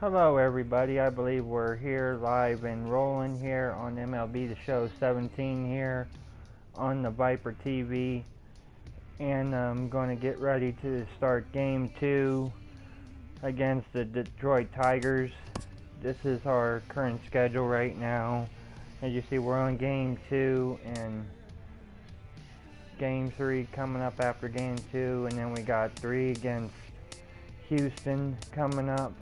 Hello everybody, I believe we're here live and rolling here on MLB The Show 17 here on the Viper TV, and I'm going to get ready to start game 2 against the Detroit Tigers. This is our current schedule right now. As you see, we're on game 2 and game 3 coming up after game 2, and then we got 3 against Houston coming up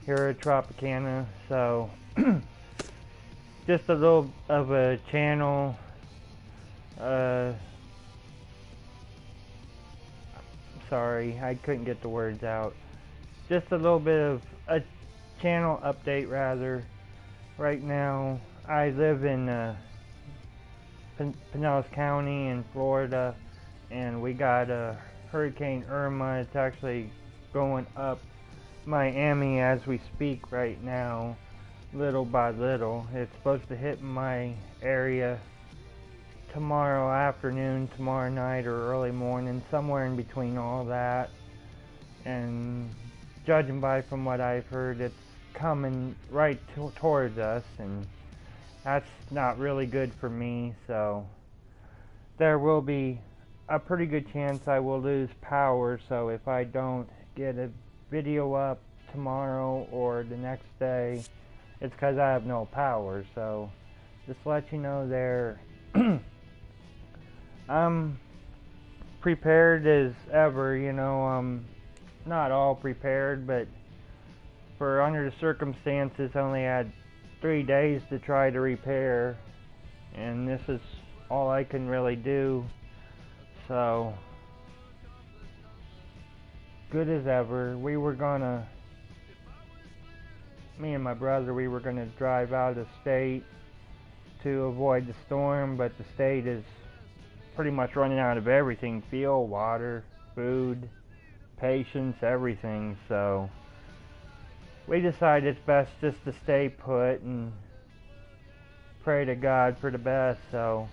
here at Tropicana. So just a little of a channel sorry, I couldn't get the words out. Just a little bit of a channel update rather. Right now I live in Pinellas County in Florida, and we got Hurricane Irma. It's actually going up Miami as we speak right now, little by little. It's supposed to hit my area tomorrow afternoon, tomorrow night, or early morning, somewhere in between all that. And judging by from what I've heard, it's coming right towards us, and that's not really good for me. So there will be a pretty good chance I will lose power. So if I don't get a video up tomorrow or the next day, it's because I have no power. So just to let you know there, I'm prepared as ever. I'm not all prepared, but for under the circumstances, I only had 3 days to try to repair, and this is all I can really do. So good as ever. Me and my brother, we were gonna drive out of state to avoid the storm, but the state is pretty much running out of everything: fuel, water, food, patience, everything. So we decided it's best just to stay put and pray to God for the best. So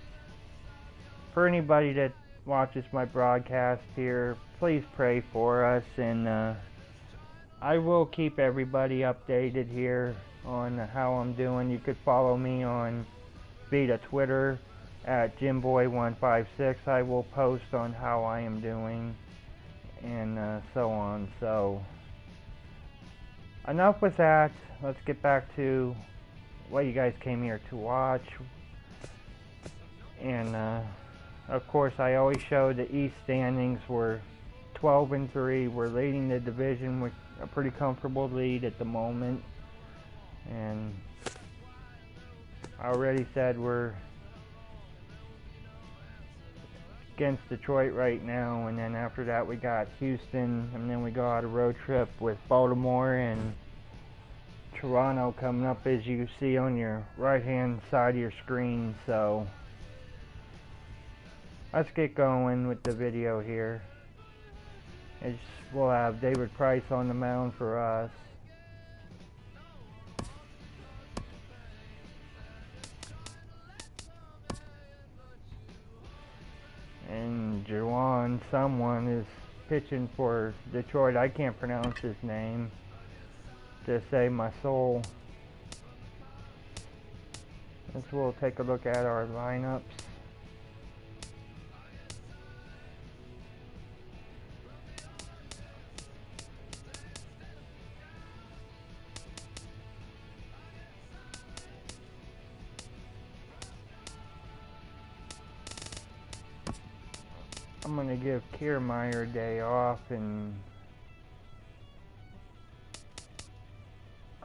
for anybody that watches my broadcast here, please pray for us, and I will keep everybody updated here on how I'm doing. You could follow me on via Twitter at JimBoy156. I will post on how I am doing and so on. So enough with that. Let's get back to what you guys came here to watch. And of course, I always show the East standings. We're 12-3. We're leading the division with a pretty comfortable lead at the moment. And I already said we're against Detroit right now, and then after that we got Houston, and then we go on a road trip with Baltimore and Toronto coming up, as you see on your right hand side of your screen. So let's get going with the video here. We'll have David Price on the mound for us. And Juwan someone is pitching for Detroit. I can't pronounce his name to save my soul. We'll take a look at our lineups. I'm going to give Kiermaier a day off, and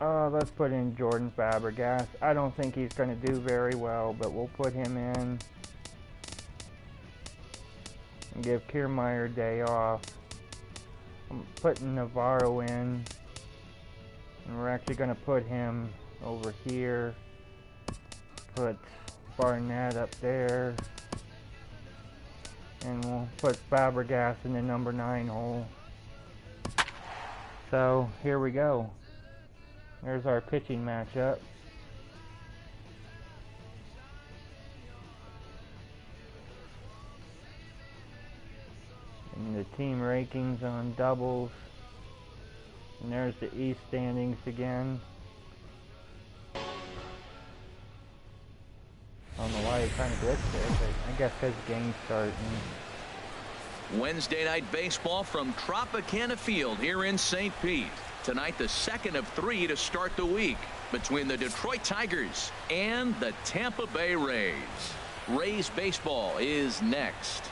let's put in Jordan Fabregas. I don't think he's going to do very well, but we'll put him in and give Kiermaier a day off. I'm putting Navarro in, and we're actually going to put him over here. Put Barnett up there. And we'll put Fabregas in the number 9 hole. So here we go. There's our pitching matchup. And the team rankings on doubles. And there's the East standings again. I don't know why it kind of glitched there, but I guess because the game's starting. Wednesday night baseball from Tropicana Field here in St. Pete. Tonight, the second of 3 to start the week between the Detroit Tigers and the Tampa Bay Rays. Rays baseball is next.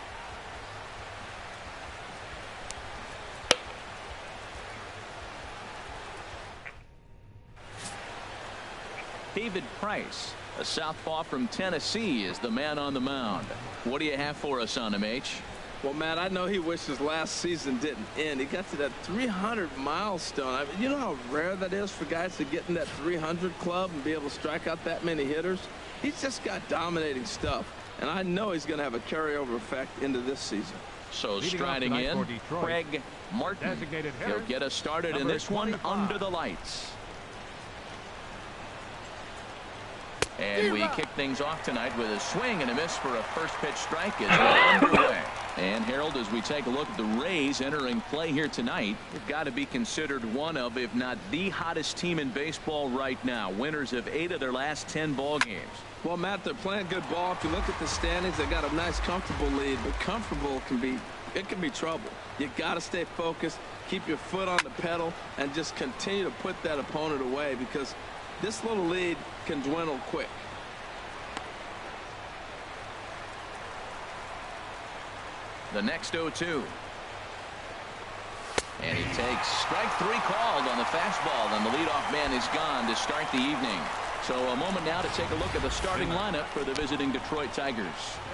David Price, a southpaw from Tennessee, is the man on the mound. What do you have for us on him, H? Well, Matt, I know he wishes last season didn't end. He got to that 300 milestone. I mean, you know how rare that is for guys to get in that 300 club and be able to strike out that many hitters? He's just got dominating stuff, and I know he's going to have a carryover effect into this season. So striding in, Craig Martin. He'll get us started in this one under the lights. And we kick things off tonight with a swing and a miss for a first pitch strike as we're underway. And Harold, as we take a look at the Rays entering play here tonight, they've got to be considered one of, if not the hottest team in baseball right now. Winners of 8 of their last 10 ball games. Well, Matt, they're playing good ball. If you look at the standings, they got a nice comfortable lead, but comfortable can be trouble. You got to stay focused, keep your foot on the pedal, and just continue to put that opponent away, because this little lead can dwindle quick. The next 0-2. And he takes strike 3 called on the fastball, and the leadoff man is gone to start the evening. So a moment now to take a look at the starting lineup for the visiting Detroit Tigers.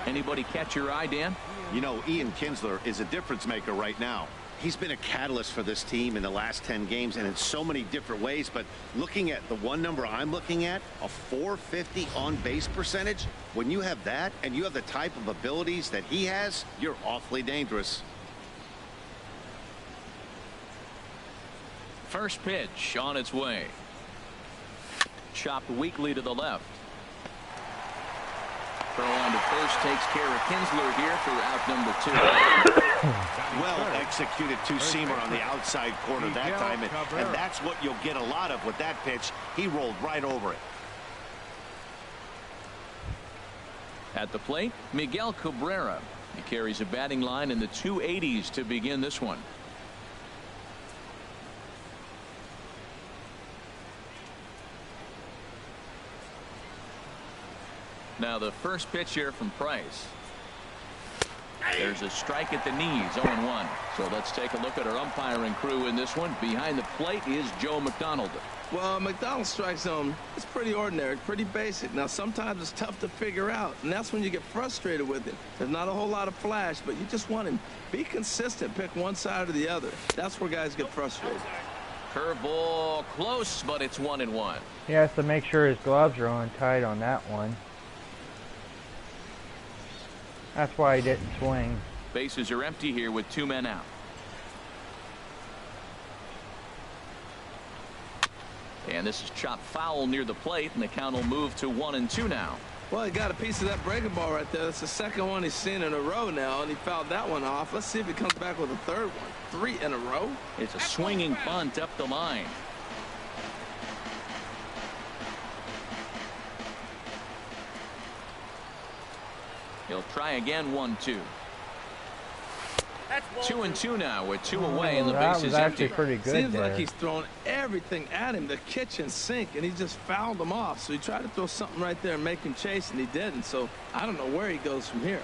Anybody catch your eye, Dan? You know, Ian Kinsler is a difference maker right now. He's been a catalyst for this team in the last 10 games and in so many different ways. But looking at the one number I'm looking at, a 450 on base percentage, when you have that and you have the type of abilities that he has, you're awfully dangerous. First pitch on its way. Chopped weakly to the left. Throw on to first takes care of Kinsler here for out number 2. Well executed two-seamer on the outside corner that time, and that's what you'll get a lot of with that pitch. He rolled right over it. At the plate, Miguel Cabrera. He carries a batting line in the 280s to begin this one. Now the first pitch here from Price. There's a strike at the knees, 0-1. So let's take a look at our umpiring crew in this one. Behind the plate is Joe McDonald. Well, McDonald's strike zone is pretty ordinary, pretty basic. Now, sometimes it's tough to figure out, and that's when you get frustrated with it. There's not a whole lot of flash, but you just want him. Be consistent. Pick one side or the other. That's where guys get frustrated. Curveball close, but it's 1-1. He has to make sure his gloves are on tight on that one. That's why he didn't swing. Bases are empty here with 2 men out. And this is chopped foul near the plate, and the count will move to 1-2 now. Well, he got a piece of that breaking ball right there. That's the second one he's seen in a row now, and he fouled that one off. Let's see if he comes back with a third one. 3 in a row. It's a swinging bunt up the line. He'll try again, 1-2. 2-2 now with 2 away, and the base is empty. Pretty good. Seems there. like he's throwing everything at him, the kitchen sink, and he just fouled him off. So he tried to throw something right there and make him chase, and he didn't. So I don't know where he goes from here.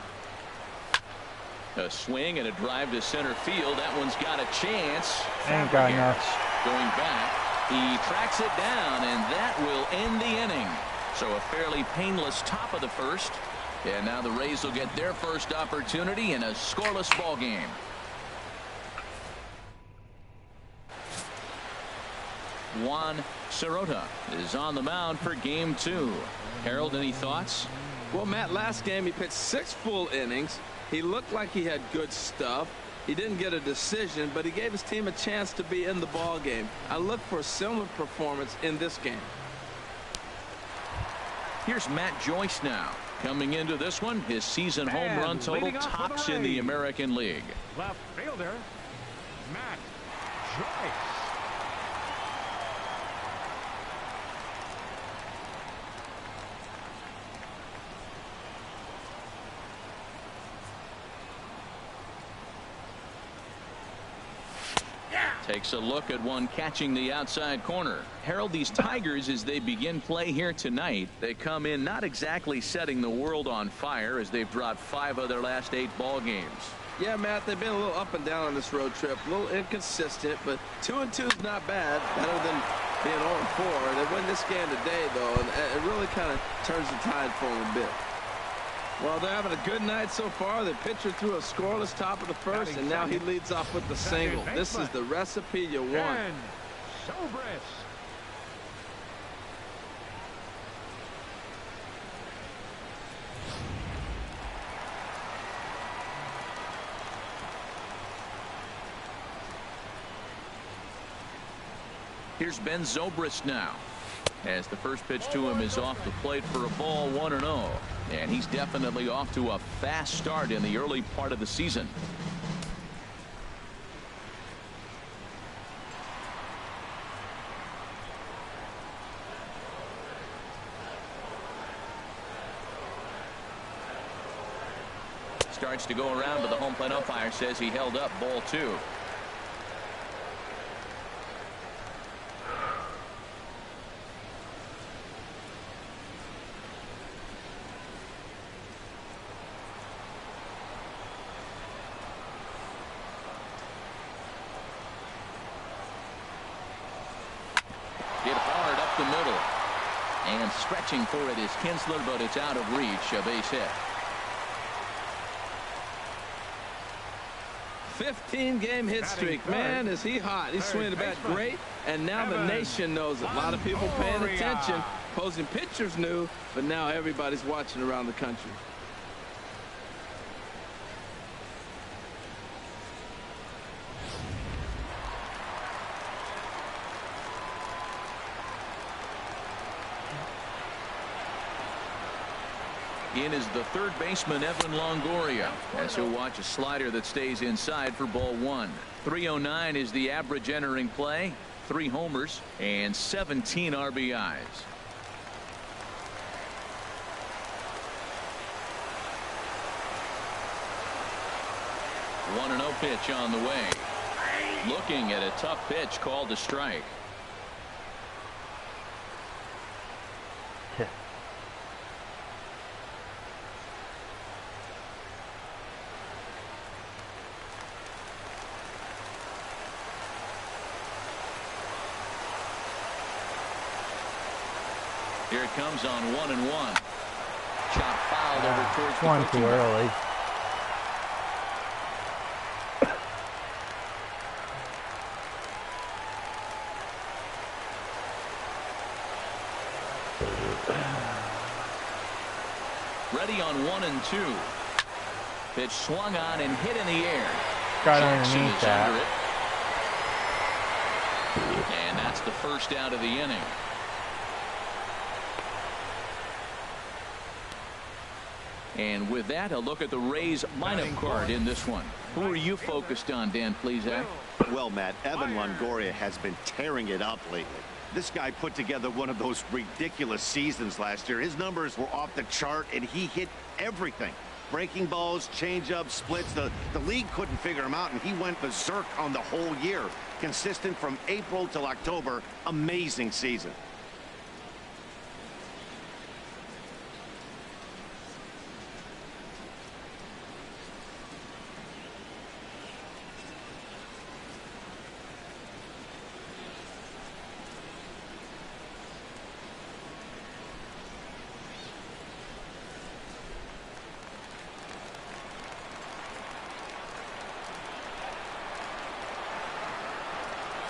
A swing and a drive to center field. That one's got a chance. Ain't got enough. Going back, he tracks it down, and that will end the inning. So a fairly painless top of the first. And now the Rays will get their first opportunity in a scoreless ball game. Juan Sirota is on the mound for game 2. Harold, any thoughts? Well, Matt, last game he pitched 6 full innings. He looked like he had good stuff. He didn't get a decision, but he gave his team a chance to be in the ball game. I look for a similar performance in this game. Here's Matt Joyce now. Coming into this one, his season home run total tops in the American League. Left fielder, Matt Joyce. Takes a look at one catching the outside corner. Harold, these Tigers, as they begin play here tonight, they come in not exactly setting the world on fire, as they've dropped 5 of their last 8 ball games. Yeah, Matt, they've been a little up and down on this road trip, a little inconsistent, but 2-2 is not bad, better than being 0-4. They win this game today, though, and it really kind of turns the tide for them a bit. Well, they're having a good night so far. The pitcher threw a scoreless top of the first, and now he leads off with the single. This is the recipe you want. Here's Ben Zobrist now, as the first pitch to him is off the plate for a ball, 1-0. And he's definitely off to a fast start in the early part of the season. Starts to go around, but the home plate umpire says he held up, ball 2. The middle, and stretching for it is Kinsler, but it's out of reach. A base hit. 15-game hit streak. Man, is he hot. He's swinging the bat great, and now the nation knows it. A lot of people paying attention. Opposing pitchers knew, but now everybody's watching around the country. In is the third baseman, Evan Longoria, as he'll watch a slider that stays inside for ball 1. 309 is the average entering play. 3 homers and 17 RBIs. One 1-0 pitch on the way. Looking at a tough pitch called a strike. Here it comes on 1-1. Chop fouled over towards the one pitching too early. Ready on 1-2. Pitch swung on and hit in the air. Got Jackson underneath is that. under it. And that's the first out of the inning. And with that, a look at the Rays lineup card in this one. Who are you focused on, Dan Plesac? Well, Matt, Evan Longoria has been tearing it up lately. This guy put together one of those ridiculous seasons last year. His numbers were off the chart, and he hit everything. Breaking balls, changeups, splits. The league couldn't figure him out, and he went berserk on the whole year. Consistent from April till October. Amazing season.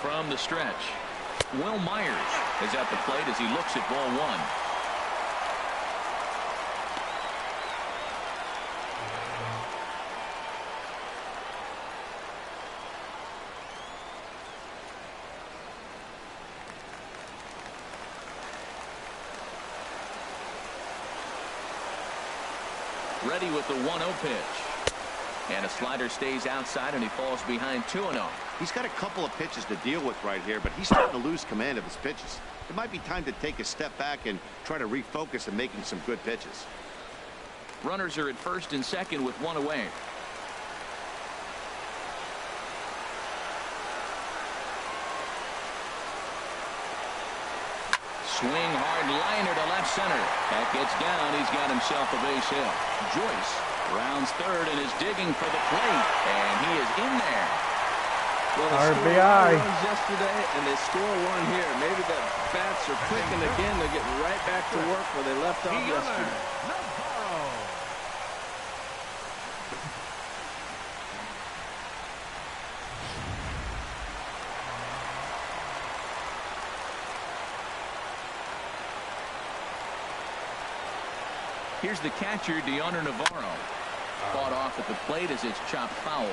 From the stretch, Will Myers is at the plate as he looks at ball 1. Ready with the 1-0 pitch. And a slider stays outside, and he falls behind 2-0. He's got a couple of pitches to deal with right here, but he's starting to lose command of his pitches. It might be time to take a step back and try to refocus on making some good pitches. Runners are at first and second with 1 away. swing hard liner to left center. That gets down. He's got himself a base hit. Joyce rounds third and is digging for the plate, and he is in there. Well, they RBI. scored runs yesterday, and they score one here. Maybe the bats are clicking again. They're getting right back to work where they left off yesterday. Here's the catcher, Deoner Navarro. Fought off at the plate as it's chopped foul.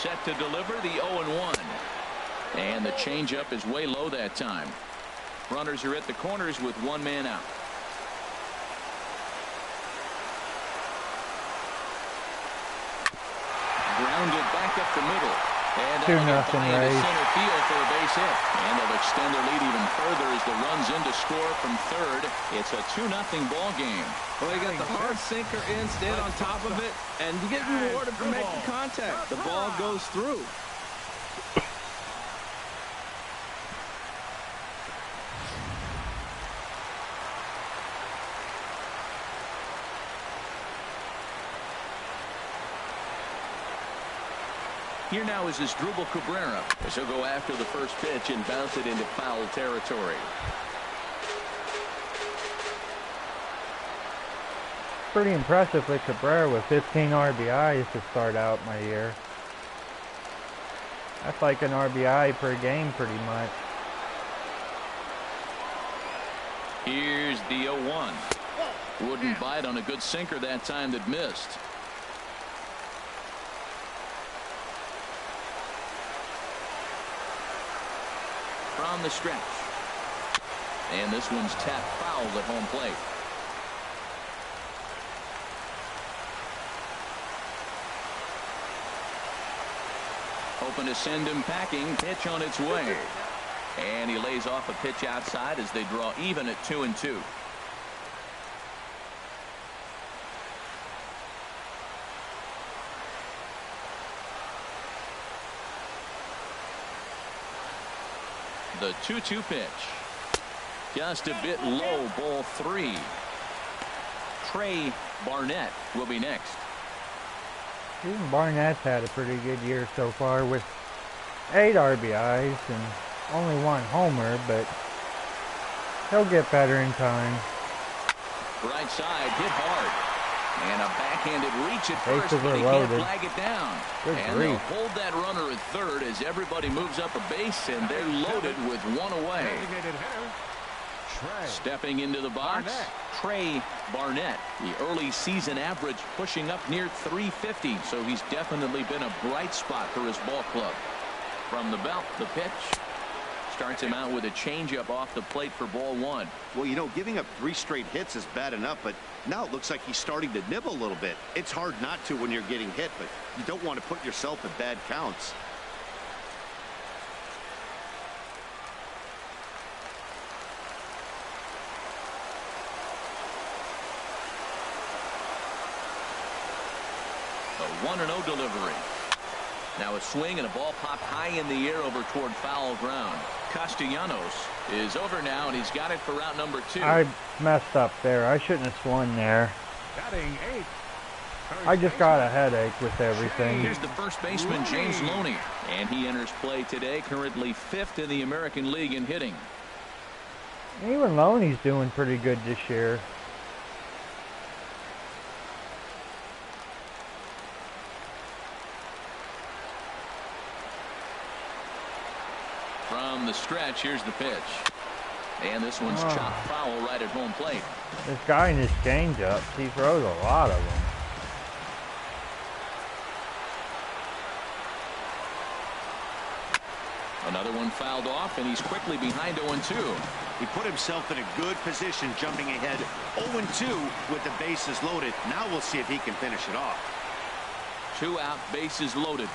Set to deliver the 0-1. And the changeup is way low that time. Runners are at the corners with one man out. Grounded back up the middle. And 2-0 into Rays. center field for a base hit. And they'll extend their lead even further as the runs in to score from third. It's a 2-0 ball game. Well, you got the hard sinker in, stand on top of it, and you get rewarded for making contact. The ball goes through. Here now is Asdrubal Cabrera as he'll go after the first pitch and bounce it into foul territory. Pretty impressive with Cabrera with 15 RBIs to start out my year. That's like an RBI per game pretty much. Here's the 0-1. Wouldn't bite on a good sinker that time that missed. From the stretch. And this one's tapped foul at home plate. Hoping to send him packing. Pitch on its way. And he lays off a pitch outside as they draw even at 2-2. The 2-2 pitch. Just a bit low, ball 3. Trey Barnett will be next. Even Barnett's had a pretty good year so far with 8 RBIs and only 1 homer, but he'll get better in time. Right side, hit hard. And a backhanded reach at first, Bases but are he can't loaded. flag it down. Good And grief. they'll hold that runner at third as everybody moves up a base, and they're loaded with 1 away. Stepping into the box, Trey Barnett. The early season average pushing up near 350, so he's definitely been a bright spot for his ball club. From the belt, the pitch. Starts him out with a changeup off the plate for ball 1. Well, you know, giving up 3 straight hits is bad enough, but now it looks like he's starting to nibble a little bit. It's hard not to when you're getting hit, but you don't want to put yourself in bad counts. A 1-0 delivery. Now a swing and a ball popped high in the air over toward foul ground. Castellanos is over now, and he's got it for route number 2. I messed up there. I shouldn't have swung there. I just got a headache with everything. Here's the first baseman, James Loney, and he enters play today, currently 5th in the American League in hitting. Even Loney's doing pretty good this year. From the stretch, here's the pitch. And this one's chopped foul right at home plate. This guy in his changeups, he throws a lot of them. Another one fouled off, and he's quickly behind 0-2. He put himself in a good position, jumping ahead 0-2 with the bases loaded. Now we'll see if he can finish it off. 2 out, bases loaded.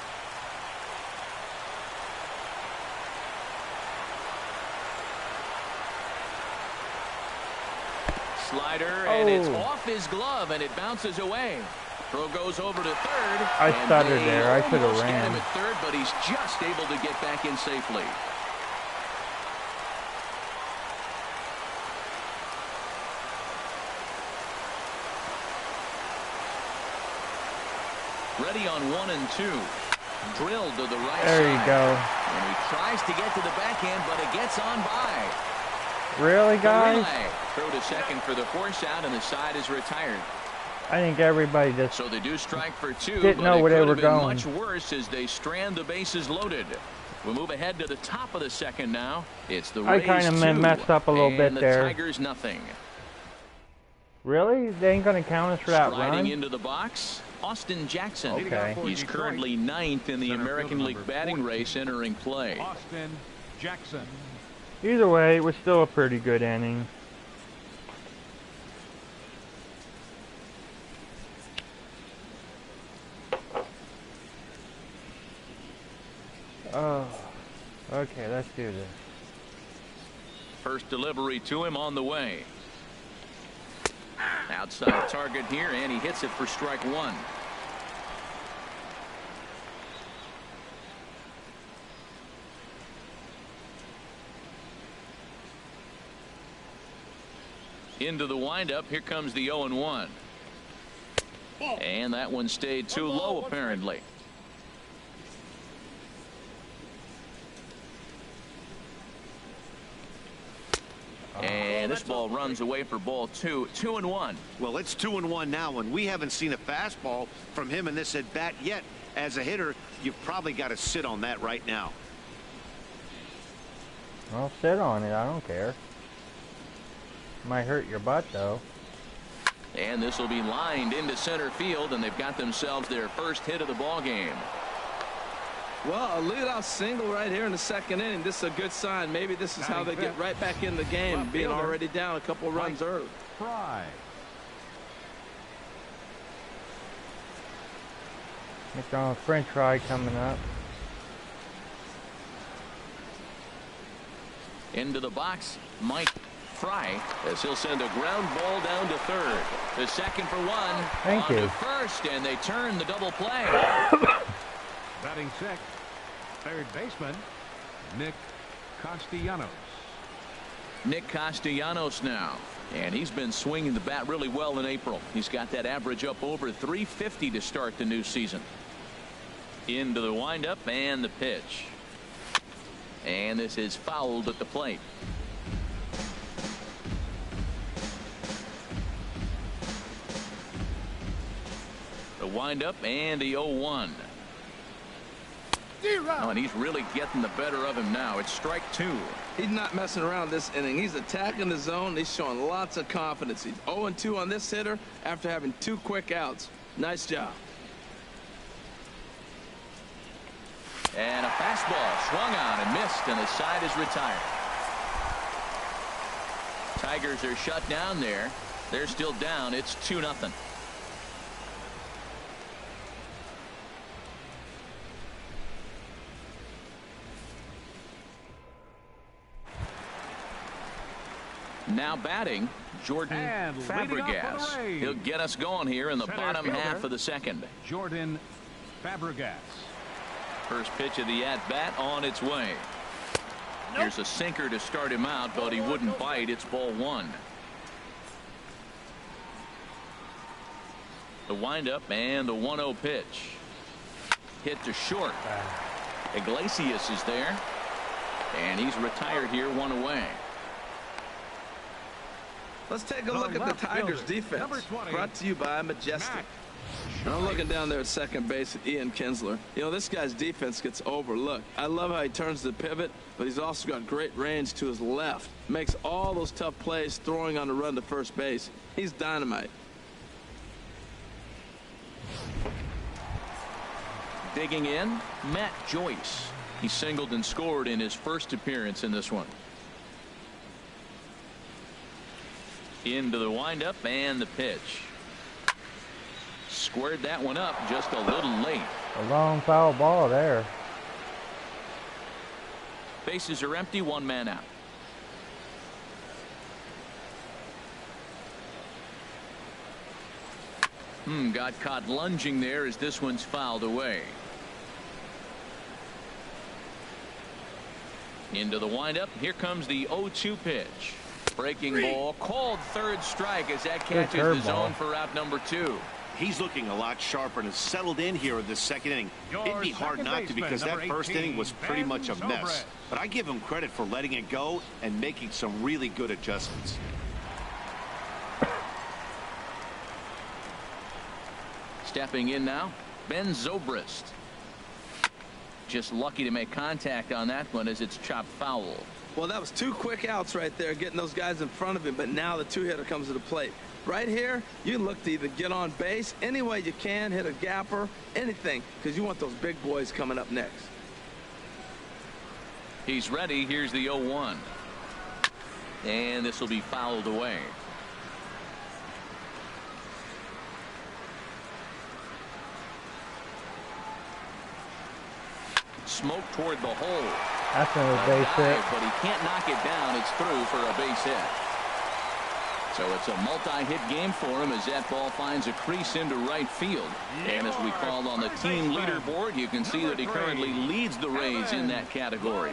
slider, and it's off his glove, and it bounces away. Throw goes over to third. I stuttered there. I should have Get him ran. at third, but he's just able to get back in safely. Ready on 1 and 2. Drilled to the right side. There you go. And he tries to get to the backhand, but it gets on by. Really, guys? Throw to second for the force out, and the side is retired. I think everybody just So they do strike for 2, didn't but know it where they could were have been going. much worse as they strand the bases loaded. We'll move ahead to the top of the second now. It's the I Rays kind of 2, messed up a little and bit the there. Tigers nothing. Really? They ain't going to count us for that Striding run? into the box, Austin Jackson. Okay. He's currently 9th in the American League batting race entering play. Austin Jackson. Either way, it was still a pretty good inning. Oh, okay, let's do this. First delivery to him on the way. Outside target here, and he hits it for strike 1. Into the windup. Here comes the 0-1. And that one stayed too low, apparently. And this ball runs away for ball 2. 2-1. Well, it's 2-1 now, and we haven't seen a fastball from him in this at bat yet. As a hitter, you've probably got to sit on that right now. I'll sit on it. I don't care. Might hurt your butt, though. And this will be lined into center field, and they've got themselves their first hit of the ball game. Well, a leadoff single right here in the second inning. This is a good sign. Maybe this is how they get right back in the game, being already down a couple runs early. Fry. McDonald's French fry coming up. Into the box, Mike Fry, as he'll send a ground ball down to third. The second for 1. Thank on you. to first, and they turn the double play. Batting sixth, third baseman, Nick Castellanos. Nick Castellanos now. And he's been swinging the bat really well in April. He's got that average up over 350 to start the new season. Into the windup and the pitch. And this is fouled at the plate. The windup and the 0-1. Oh, and he's really getting the better of him now. It's strike 2. He's not messing around this inning. He's attacking the zone. He's showing lots of confidence. He's 0-2 on this hitter after having 2 quick outs. Nice job. And a fastball swung on and missed, and the side is retired. Tigers are shut down there. They're still down. It's 2-0. Now batting, Jordan And leading off for the Fabregas. Rays, He'll get us going here in the center bottom fielder, half of the second. Jordan Fabregas. First pitch of the at-bat on its way. Here's a sinker to start him out, but he wouldn't bite. It's ball 1. The windup and the 1-0 pitch. Hit to short. Iglesias is there. And he's retired here, 1 away. Let's take a look at the Tigers defense. Brought to you by Majestic. I'm looking down there at second base at Ian Kinsler. You know, this guy's defense gets overlooked. I love how he turns the pivot, but he's also got great range to his left. Makes all those tough plays throwing on the run to first base. He's dynamite. Digging in, Matt Joyce. He singled and scored in his first appearance in this one. Into the windup and the pitch. Squared that one up just a little late. A long foul ball there. Bases are empty, 1 man out. Got caught lunging there as this one's fouled away. Into the windup. Here comes the 0-2 pitch. Breaking ball. Called third strike as that catches the zone for out number 2. He's looking a lot sharper and has settled in here in the second inning. It'd be hard not to because that first inning was pretty much a mess. But I give him credit for letting it go and making some really good adjustments. Stepping in now, Ben Zobrist. Just lucky to make contact on that one as it's chopped foul. Well, that was 2 quick outs right there, getting those guys in front of him, but now the 2-hitter comes to the plate. Right here, you look to either get on base any way you can, hit a gapper, anything, because you want those big boys coming up next. He's ready. Here's the 0-1. And this will be fouled away. Smoke toward the hole. That's a base hit. But he can't knock it down. It's through for a base hit. So it's a multi-hit game for him as that ball finds a crease into right field. And as we called on the team leaderboard, you can see that he currently leads the Rays in that category.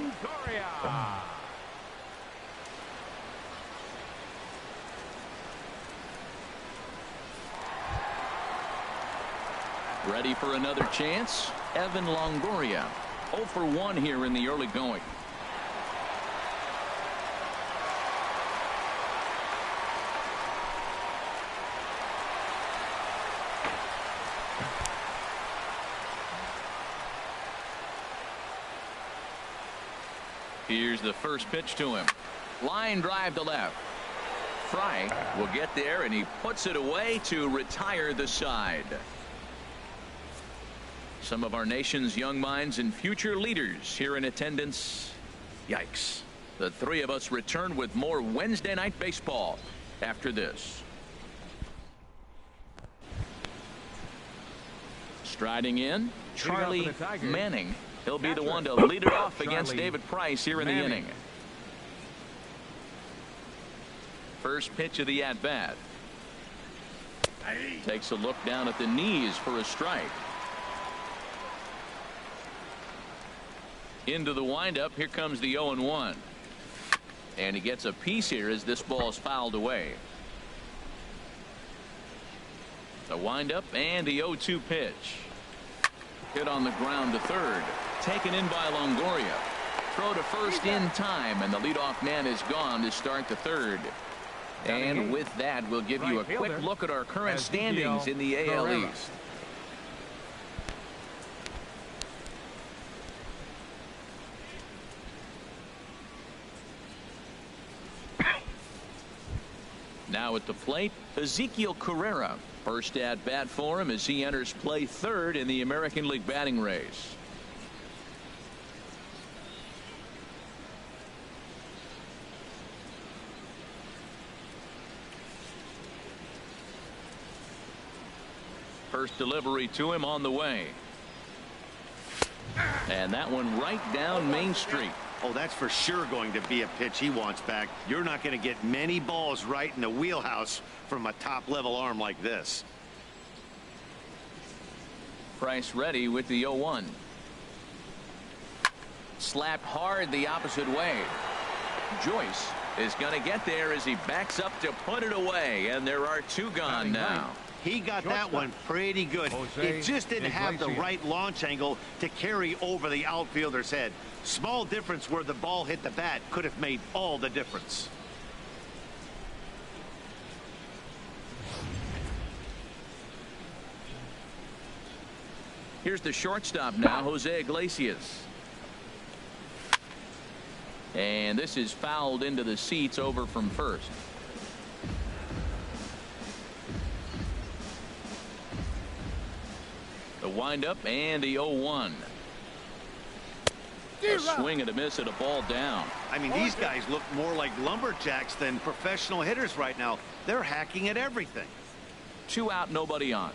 Ready for another chance? Evan Longoria. 0 for 1 here in the early going. Here's the first pitch to him. Line drive to left. Fry will get there, and he puts it away to retire the side. Some of our nation's young minds and future leaders here in attendance. Yikes. The 3 of us return with more Wednesday night baseball after this. Striding in, Charlie Manning. He'll be the one to lead it off against David Price here in the inning. First pitch of the at-bat. Takes a look down at the knees for a strike. Into the windup. Here comes the 0-1. And he gets a piece here as this ball is fouled away. The windup and the 0-2 pitch. Hit on the ground to third. Taken in by Longoria. Throw to first in time, and the leadoff man is gone to start the third. And with that, we'll give you a quick look at our current standings in the AL East. Now at the plate, Ezekiel Carrera. First at bat for him as he enters play third in the American League batting race. First delivery to him on the way. And that one right down Main Street. Oh, that's for sure going to be a pitch he wants back. You're not going to get many balls right in the wheelhouse from a top-level arm like this. Price ready with the 0-1. Slapped hard the opposite way. Joyce is going to get there as he backs up to put it away, and there are 2 gone now. He got that one pretty good. It just didn't have the right launch angle to carry over the outfielder's head. Small difference where the ball hit the bat could have made all the difference. Here's the shortstop now, Jose Iglesias. And this is fouled into the seats over from first. The windup and the 0-1. A swing and a miss at a ball down. I mean, these guys look more like lumberjacks than professional hitters right now. They're hacking at everything. 2 out, nobody on.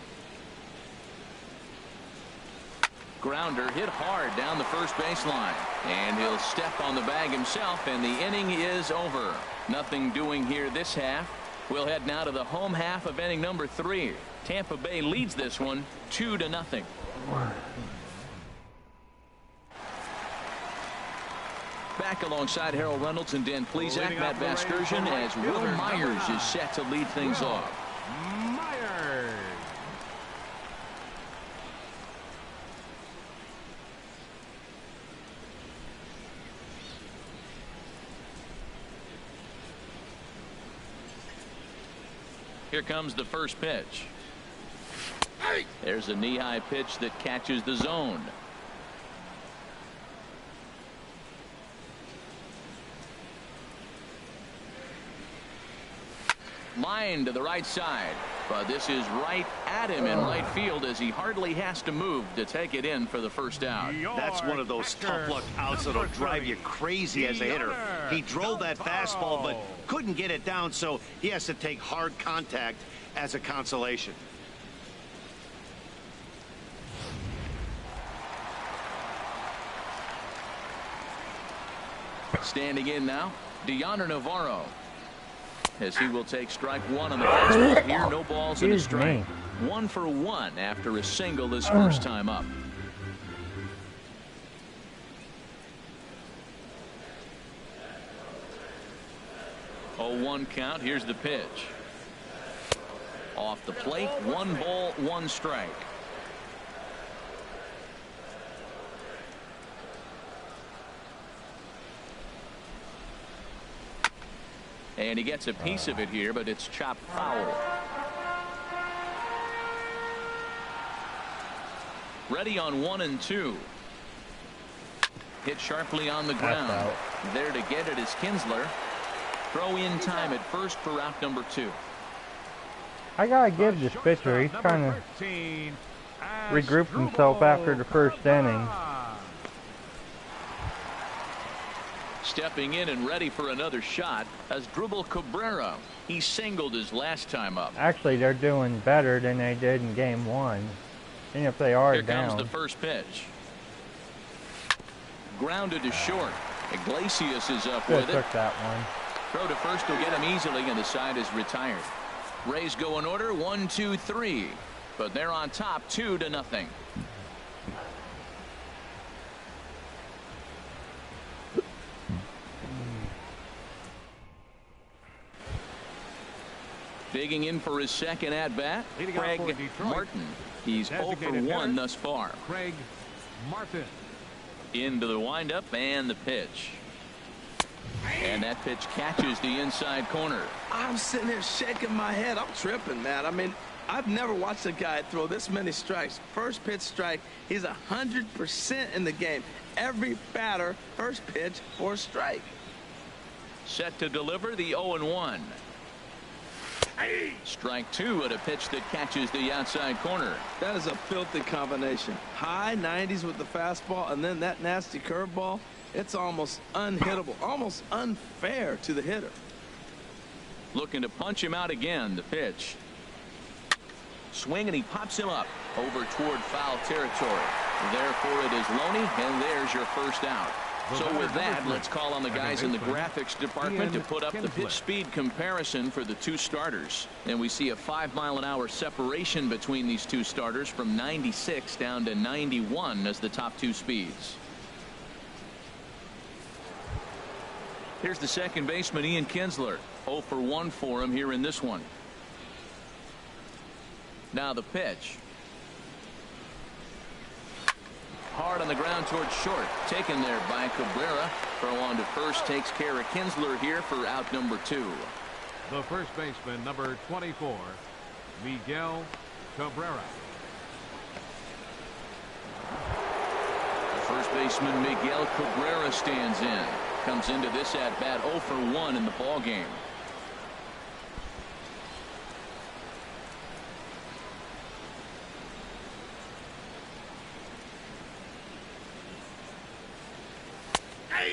Grounder hit hard down the first baseline, and he'll step on the bag himself, and the inning is over. Nothing doing here this half. We'll head now to the home half of inning number 3. Tampa Bay leads this one 2-0. Back alongside Harold Reynolds and Dan Plesac, Matt Vasgersian, as Will Myers is set to lead things off. Myers. Here comes the first pitch. There's a knee-high pitch that catches the zone. Line to the right side, but this is right at him in right field as he hardly has to move to take it in for the first out. That's one of those tough luck outs that'll drive you crazy as a hitter. He drove that fastball but couldn't get it down, so he has to take hard contact as a consolation. Standing in now, Deoner Navarro, as he will take strike one on the fastball here. No balls and a strike. 1 for 1 after a single his first time up. Oh, 1 count. Here's the pitch. Off the plate, 1 ball, 1 strike. And he gets a piece of it here, but it's chopped foul. Ready on 1 and 2. Hit sharply on the ground. There to get it is Kinsler. Throw in time at first for out number 2. I gotta give this pitcher, he's trying to regroup himself after the first inning. Stepping in and ready for another shot as Dribble Cabrera. He singled his last time up. Actually, they're doing better than they did in game 1. And if they are Here down. comes the first pitch. Grounded to short. Iglesias is up with it. Took that one. Throw to first will get him easily, and the side is retired. Rays go in order 1, 2, 3, but they're on top 2-0. Digging in for his second at bat, Craig Martin. He's 0 for 1 thus far. Craig Martin. Into the windup and the pitch. And that pitch catches the inside corner. I'm sitting here shaking my head. I'm tripping, man. I mean, I've never watched a guy throw this many strikes. First pitch strike. He's 100% in the game. Every batter, first pitch for a strike. Set to deliver the 0-1. Strike 2 at a pitch that catches the outside corner. That is a filthy combination. High 90s with the fastball and then that nasty curveball. It's almost unhittable, almost unfair to the hitter. Looking to punch him out again. The pitch. Swing, and he pops him up over toward foul territory. Therefore it is Loney, and there's your first out. So with that, let's call on the guys in the graphics department to put up the pitch speed comparison for the two starters. And we see a 5-mile-an-hour separation between these two starters from 96 down to 91 as the top two speeds. Here's the second baseman, Ian Kinsler. 0 for 1 for him here in this one. Now the pitch. Hard on the ground towards short. Taken there by Cabrera. Throw on to first takes care of Kinsler here for out number 2. The first baseman, number 24, Miguel Cabrera. The first baseman, Miguel Cabrera, stands in. Comes into this at bat 0 for 1 in the ball game.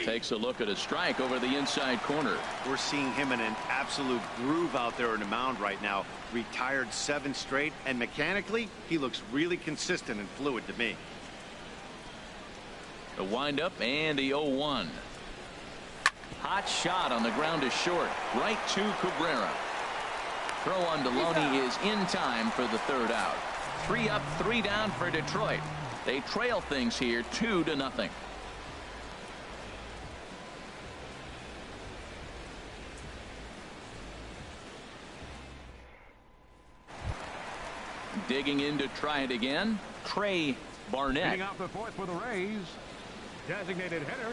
Takes a look at a strike over the inside corner. We're seeing him in an absolute groove out there in the mound right now. Retired 7 straight, and mechanically he looks really consistent and fluid to me. The windup and the 0-1. Hot shot on the ground to short. Right to Cabrera. throw on Deloney is in time for the third out. 3 up, 3 down for Detroit. They trail things here 2-0. Digging in to try it again, Trey Barnett. Leading off the fourth for the Rays, designated hitter,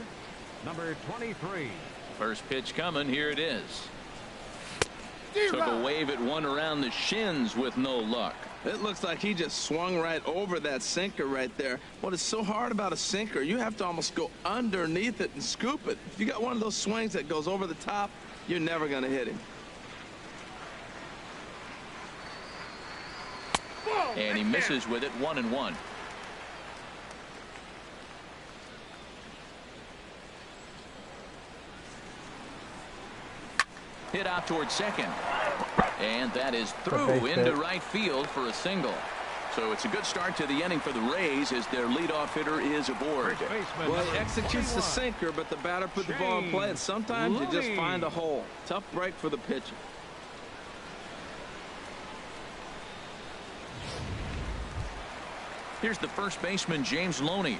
number 23. First pitch coming. Here it is. Took a wave at one around the shins with no luck. It looks like he just swung right over that sinker right there. What is so hard about a sinker, you have to almost go underneath it and scoop it. If you got one of those swings that goes over the top, you're never going to hit him. And he misses with it. 1-1. Hit out towards second. And that is through into right field for a single. So it's a good start to the inning for the Rays as their leadoff hitter is aboard. Well, he executes the sinker, but the batter put the ball in play. And sometimes you just find a hole. Tough break for the pitcher. Here's the first baseman, James Loney.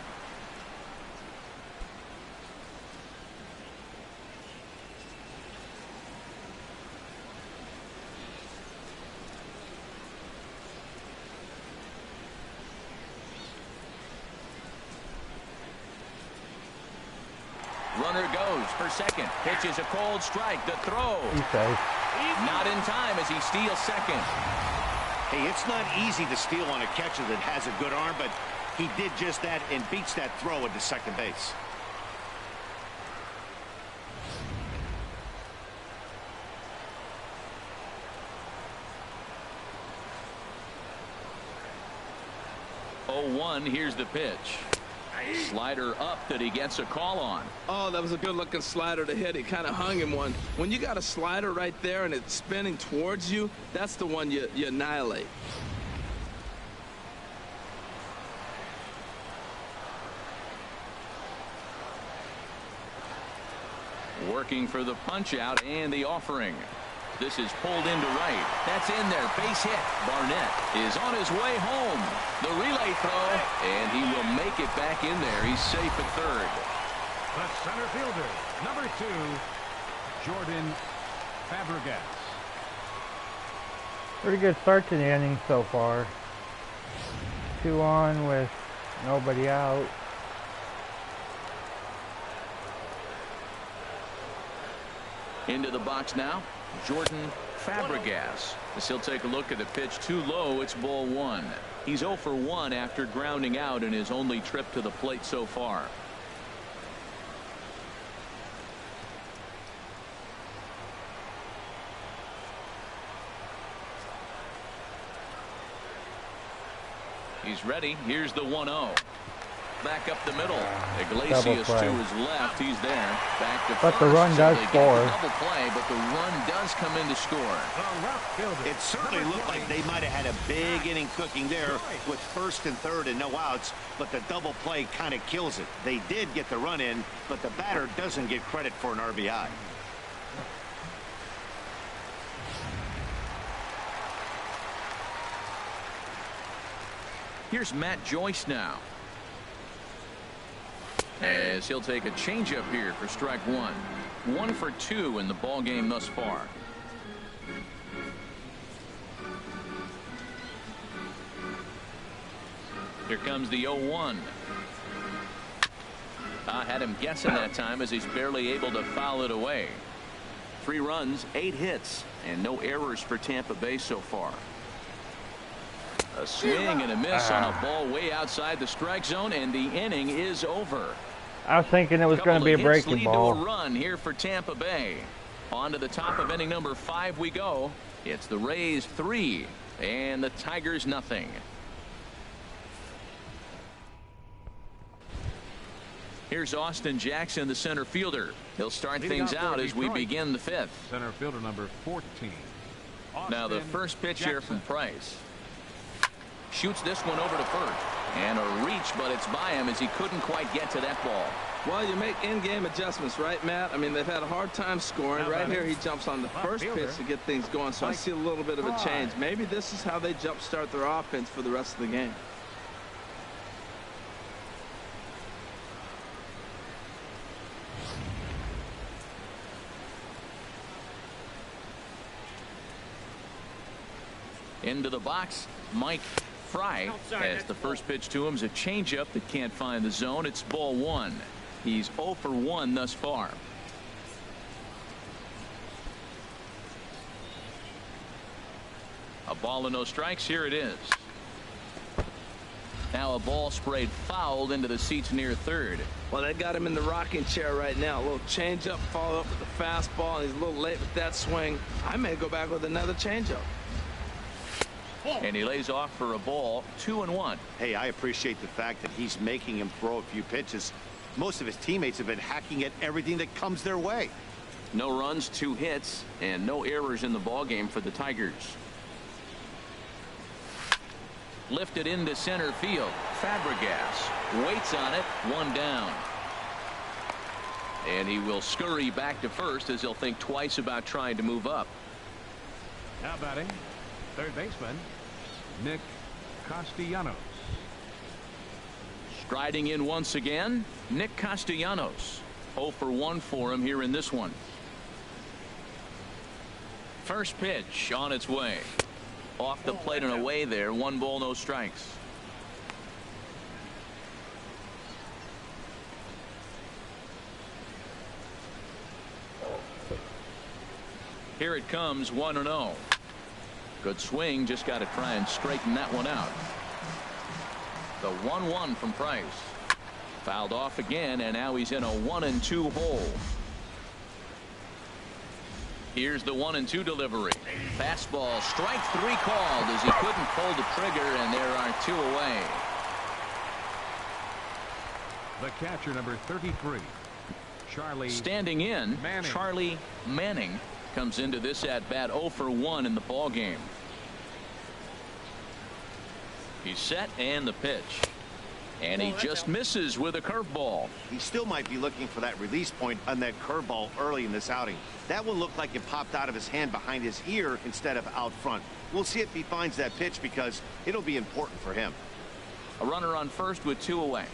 Runner goes for second. Pitches a cold strike. The throw. Not in time as he steals second. Hey, it's not easy to steal on a catcher that has a good arm, but he did just that and beats that throw into second base. Oh, 1. Here's the pitch. Slider up that he gets a call on. Oh, that was a good-looking slider to hit. He kind of hung him one. When you got a slider right there and it's spinning towards you, that's the one you annihilate. Working for the punch out and the offering. This is pulled into right. That's in there. Base hit. Barnett is on his way home. The relay throw, and he will make it back in there. He's safe at third. The center fielder, number 2, Jordan Fabregas. Pretty good start to the inning so far. 2 on with nobody out. Into the box now, Jordan Fabregas. As he'll take a look at the pitch too low, it's ball 1. He's 0 for 1 after grounding out in his only trip to the plate so far. He's ready. Here's the 1-0. Back up the middle. Iglesias to his left. He's there. Back to but first. The run does so score. Double play, but the run does come in to score. It certainly looked like they might have had a big inning cooking there with first and third and no outs, but the double play kind of kills it. They did get the run in, but the batter doesn't get credit for an RBI. Here's Matt Joyce now. As he'll take a changeup here for strike 1. 1 for 2 in the ball game thus far. Here comes the 0-1. Had him guessing that time as he's barely able to foul it away. 3 runs, 8 hits, and no errors for Tampa Bay so far. A swing and a miss on a ball way outside the strike zone, and the inning is over. I was thinking it was going to be a breaking ball. To a run here for Tampa Bay. On to the top of inning number 5 we go. It's the Rays 3 and the Tigers nothing. Here's Austin Jackson, the center fielder. He'll start things out as we begin the 5th. Center fielder number 14. Now the first pitch here from Price. Shoots this one over to first. And a reach, but it's by him as he couldn't quite get to that ball. Well, you make in-game adjustments, right, Matt? I mean, they've had a hard time scoring. Right here, he jumps on the first pitch to get things going, so I see a little bit of a change. Maybe this is how they jumpstart their offense for the rest of the game. Into the box, Mike Fry, as the first pitch to him is a changeup that can't find the zone. It's ball one. He's 0 for 1 thus far. A ball and no strikes. Here it is. Now a ball sprayed foul into the seats near third. Well, they got him in the rocking chair right now. A little changeup, follow up with the fastball, and he's a little late with that swing. I may go back with another changeup. And he lays off for a ball. 2-1. Hey, I appreciate the fact that he's making him throw a few pitches. Most of his teammates have been hacking at everything that comes their way. No runs, 2 hits, and no errors in the ballgame for the Tigers. Lifted into center field. Fabregas waits on it. 1 down. And he will scurry back to first as he'll think twice about trying to move up. Now batting, third baseman, Nick Castellanos. Striding in once again, Nick Castellanos. 0 for 1 for him here in this one. First pitch on its way. Off the plate and away there. 1 ball, no strikes. Here it comes, 1-0. Good swing, just got to try and straighten that one out. The 1-1 from Price. Fouled off again, and now he's in a 1-2 hole. Here's the 1-2 delivery. Fastball, strike 3 called as he couldn't pull the trigger, and there are 2 away. The catcher, number 33, Charlie. Standing in, Manning. Charlie Manning comes into this at bat 0 for 1 in the ball game. He's set, and the pitch. And he just misses with a curveball. He still might be looking for that release point on that curveball early in this outing. That one looked like it popped out of his hand behind his ear instead of out front. We'll see if he finds that pitch because it'll be important for him. A runner on first with 2 away.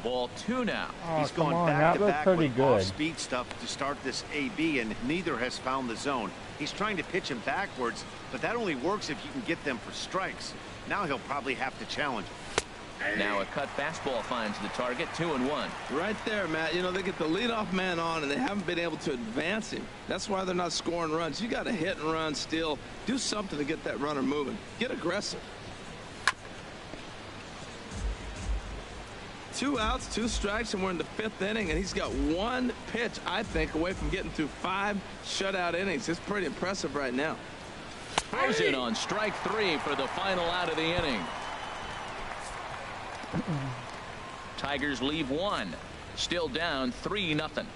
Ball 2 now. Oh, He's come going on, back that to looks back pretty with good. off-speed stuff to start this AB, and neither has found the zone. He's trying to pitch him backwards, but that only works if you can get them for strikes. Now he'll probably have to challenge. Now a cut fastball finds the target. 2-1. Right there, Matt. You know, they get the leadoff man on, and they haven't been able to advance him. That's why they're not scoring runs. You got to hit and run, steal, do something to get that runner moving. Get aggressive. 2 outs, 2 strikes, and we're in the 5th inning, and he's got 1 pitch, I think, away from getting through 5 shutout innings. It's pretty impressive right now. Goes in on strike 3 for the final out of the inning. Tigers leave 1. Still down 3-0.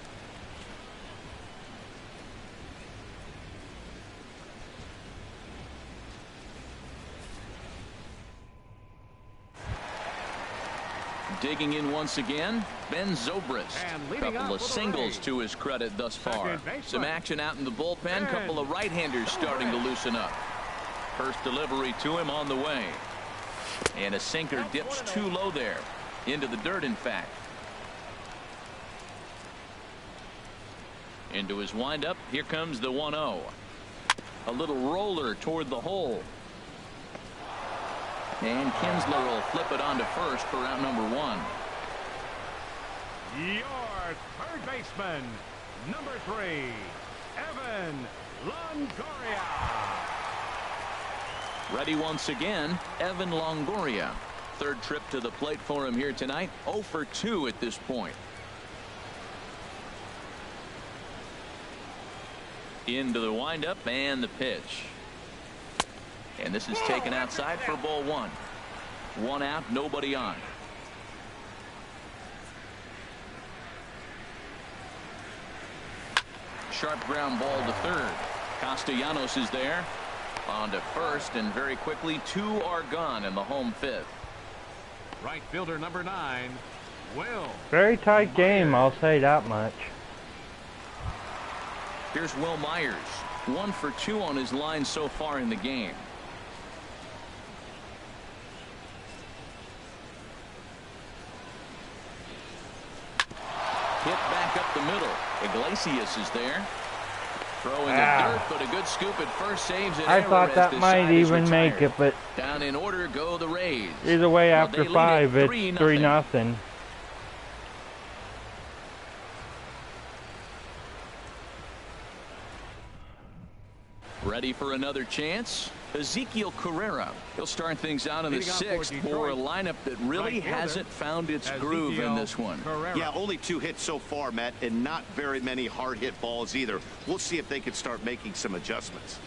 Digging in once again, Ben Zobrist. Couple of singles to his credit thus far. Some action out in the bullpen. Couple of right-handers starting to loosen up. First delivery to him on the way. And a sinker dips too low there. Into the dirt, in fact. Into his windup. Here comes the 1-0. A little roller toward the hole. And Kinsler will flip it onto first for out number 1. Your third baseman, number 3, Evan Longoria. Ready once again, Evan Longoria. Third trip to the plate for him here tonight. 0 for 2 at this point. Into the windup and the pitch. And this is taken outside for ball 1. 1 out, nobody on. Sharp ground ball to third. Castellanos is there. On to first, and very quickly 2 are gone in the home 5th. Right fielder number 9, Will. Very tight game, I'll say that much. Here's Will Myers. 1 for 2 on his line so far in the game. Hit back up the middle. Iglesias is there. Throwing the dirt, but a good scoop at first saves it. I thought that might even make it, but down in order go the Rays. Either way, after 5, it's 3-0. Ready for another chance? Ezekiel Carrera. He'll start things out in the 6th for a lineup that really hasn't found its groove in this one. Yeah, only 2 hits so far, Matt, and not very many hard hit balls either. We'll see if they can start making some adjustments.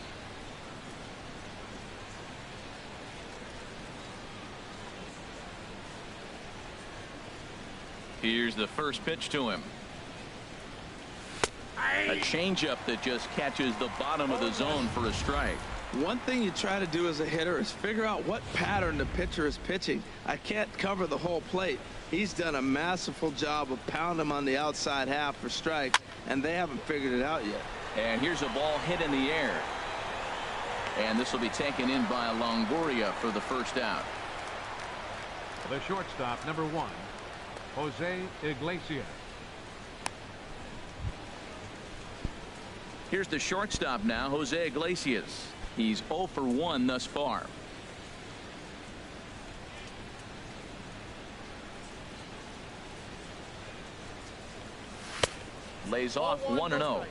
Here's the first pitch to him. A changeup that just catches the bottom of the zone for a strike. One thing you try to do as a hitter is figure out what pattern the pitcher is pitching. I can't cover the whole plate. He's done a masterful job of pounding him on the outside half for strikes, and they haven't figured it out yet. And here's a ball hit in the air. And this will be taken in by Longoria for the first out. The shortstop, number 1, Jose Iglesias. Here's the shortstop now, Jose Iglesias. He's 0 for 1 thus far. Lays off 1-0.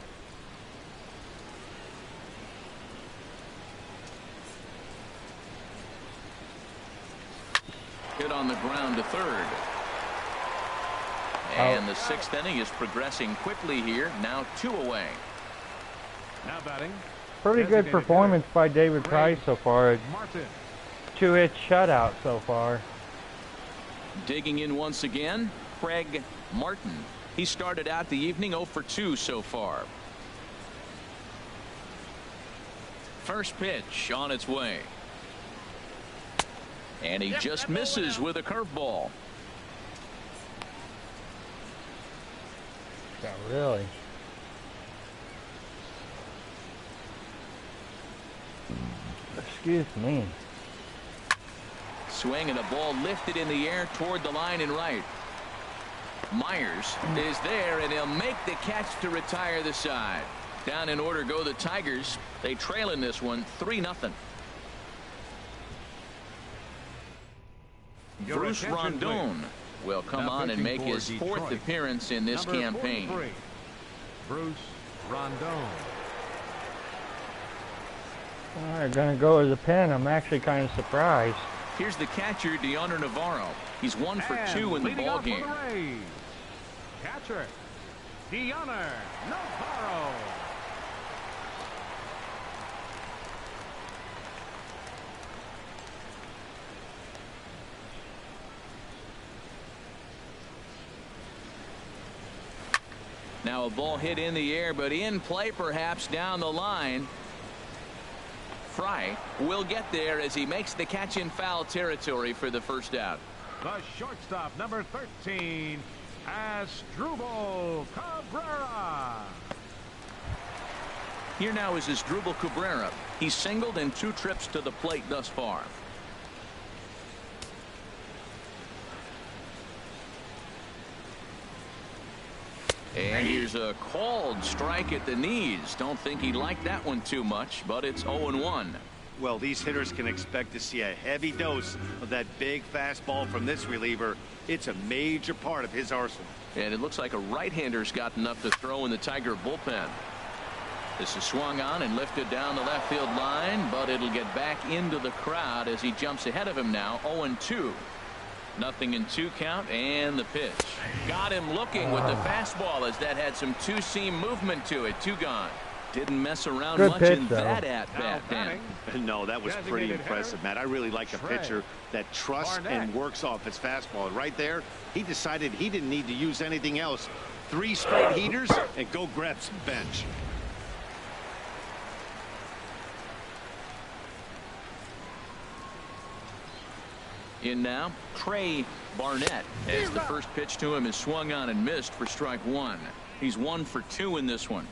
Hit on the ground to third. And the 6th inning is progressing quickly here. Now 2 away. Now batting. Pretty good performance by David Price so far. 2-hit shutout so far. Digging in once again, Craig Martin. He started out the evening 0 for 2 so far. First pitch on its way. And he just misses with a curveball. Yeah, really. Excuse me. Swing and a ball lifted in the air toward the line and right. Myers is there, and he'll make the catch to retire the side. Down in order go the Tigers. They trail in this one 3-0. Bruce Rondon will come on and make his 4th appearance in this campaign. Bruce Rondon. They're going to go to the pen. I'm actually kind of surprised. Here's the catcher, Deoner Navarro. He's 1 for 2 in the ball game. Catcher, Deoner Navarro. Now a ball hit in the air, but in play perhaps down the line. Fry will get there as he makes the catch in foul territory for the first out. The shortstop, number 13, Asdrubal Cabrera. Here now is Asdrubal Cabrera. He's singled in 2 trips to the plate thus far. And here's a called strike at the knees. Don't think he liked that one too much, but it's 0-1. Well, these hitters can expect to see a heavy dose of that big fastball from this reliever. It's a major part of his arsenal. And it looks like a right-hander's got enough to throw in the Tiger bullpen. This is swung on and lifted down the left field line, but it'll get back into the crowd as he jumps ahead of him now. 0-2. 0-2 count, and the pitch. Got him looking with the fastball as that had some two-seam movement to it. 2 gone. Didn't mess around Good much pitch, in though. that at-bat, Dan. No, that was pretty impressive, Matt. I really like a pitcher that trusts and works off his fastball. And right there, he decided he didn't need to use anything else. 3 straight heaters and go grab some bench. In now, Trey Barnett, as the first pitch to him is swung on and missed for strike one. He's 1 for 2 in this one.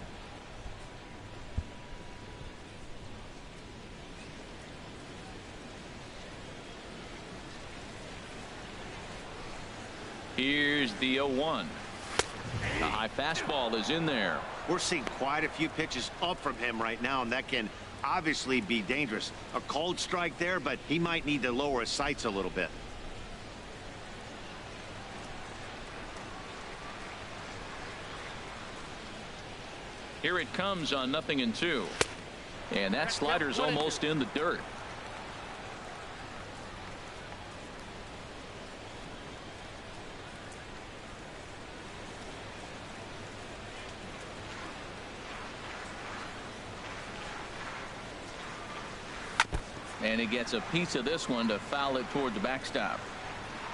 Here's the 0-1. The high fastball is in there. We're seeing quite a few pitches up from him right now, and that can obviously be dangerous. A cold strike there, but he might need to lower his sights a little bit. Here it comes on 0-2. And that slider's almost in the dirt. And he gets a piece of this one to foul it toward the backstop.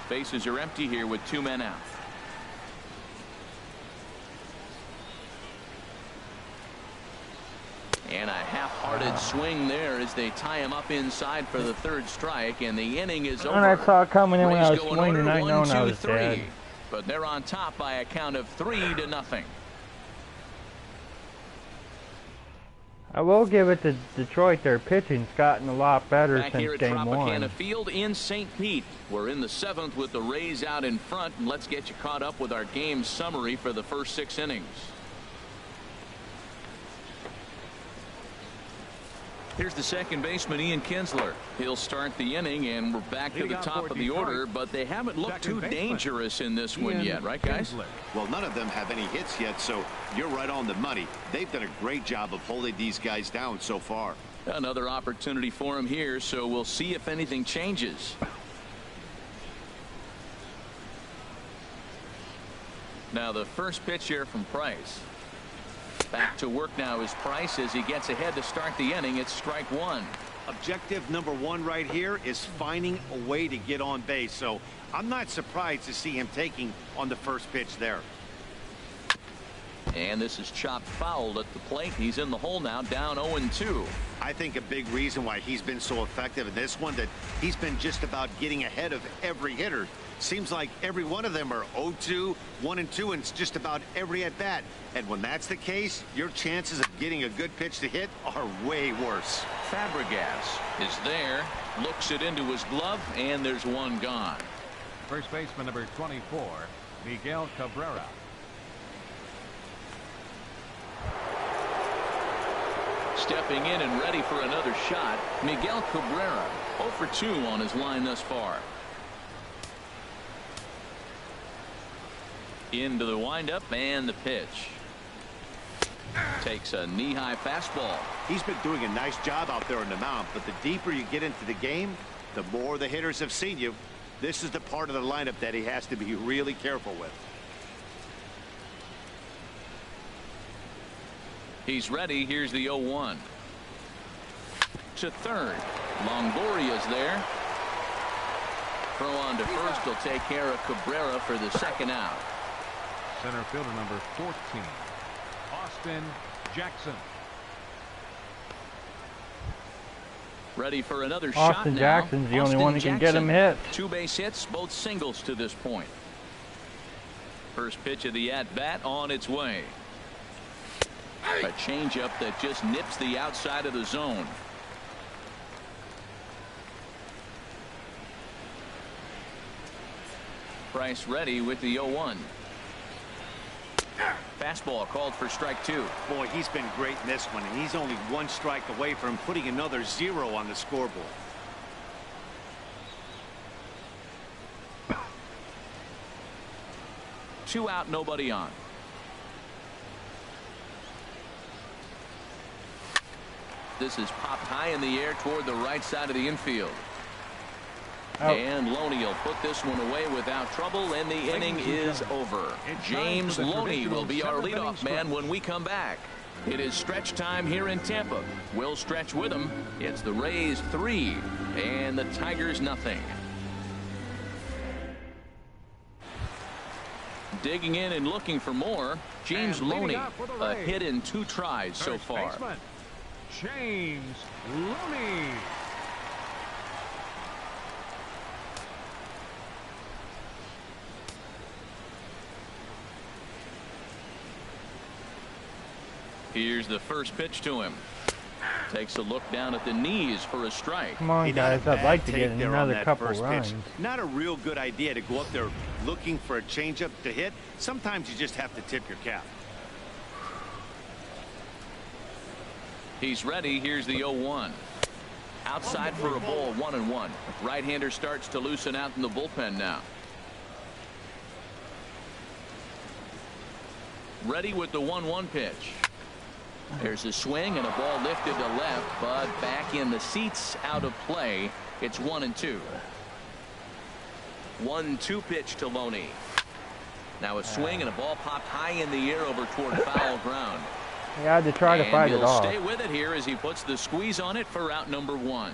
Bases are empty here with 2 men out. And a half-hearted swing there as they tie him up inside for the 3rd strike, and the inning is over. And I saw it coming in when I was Rays go in swinging, order, I know 1, I 2, was 3. dead. But they're on top by a count of 3-0. I will give it to Detroit. Their pitching's gotten a lot better Back since here at game Tropicana 1. Field in St. Pete. We're in the 7th with the Rays out in front, and let's get you caught up with our game summary for the first 6 innings. Here's the second baseman, Ian Kinsler. He'll start the inning, and we're back to the top of the order, but they haven't looked too dangerous in this one yet, right, guys? Well, none of them have any hits yet, so you're right on the money. They've done a great job of holding these guys down so far. Another opportunity for him here, so we'll see if anything changes. Now the first pitch here from Price. Back to work now is Price as he gets ahead to start the inning. It's strike 1. Objective number 1 right here is finding a way to get on base, so I'm not surprised to see him taking on the first pitch there. And this is chopped foul at the plate. He's in the hole now, down 0-2. I think a big reason why he's been so effective in this one, that he's been just about getting ahead of every hitter. Seems like every one of them are 0-2, 1-2, and it's just about every at bat. And when that's the case, your chances of getting a good pitch to hit are way worse. Fabregas is there, looks it into his glove, and there's one gone. First baseman number 24, Miguel Cabrera. Stepping in and ready for another shot, Miguel Cabrera, 0 for 2 on his line thus far. Into the windup and the pitch. Takes a knee-high fastball. He's been doing a nice job out there on the mound, but the deeper you get into the game, the more the hitters have seen you. This is the part of the lineup that he has to be really careful with. He's ready. Here's the 0-1. To third. Longoria's there. Throw on to first will take care of Cabrera for the second out. Center fielder number 14, Austin Jackson. Ready for another shot now. Austin Jackson's the only one who can get him hit. 2 base hits, both singles to this point. First pitch of the at-bat on its way. A changeup that just nips the outside of the zone. Price ready with the 0-1. Fastball called for strike 2. Boy, he's been great in this one, and he's only 1 strike away from putting another 0 on the scoreboard. Two out, nobody on. This is popped high in the air toward the right side of the infield. Oh. And Loney will put this one away without trouble, and the inning is over. James Loney will be our leadoff man when we come back. It is stretch time here in Tampa. We'll stretch with them. It's the Rays 3 and the Tigers nothing. Digging in and looking for more, James Loney, a hit in 2 tries so far. James Loney. Here's the first pitch to him. Takes a look down at the knees for a strike. Come on, guys. I'd like to get another couple runs. Not a real good idea to go up there looking for a changeup to hit. Sometimes you just have to tip your cap. He's ready. Here's the 0-1. Outside for a ball, 1-1. Right-hander starts to loosen out in the bullpen now. Ready with the 1-1 pitch. There's a swing and a ball lifted to left, but back in the seats, out of play. It's 1-2. 1-2 pitch to Loney. Now a swing and a ball popped high in the air over toward foul ground. He had to try to fight it off. He'll stay with it here as he puts the squeeze on it for out number 1.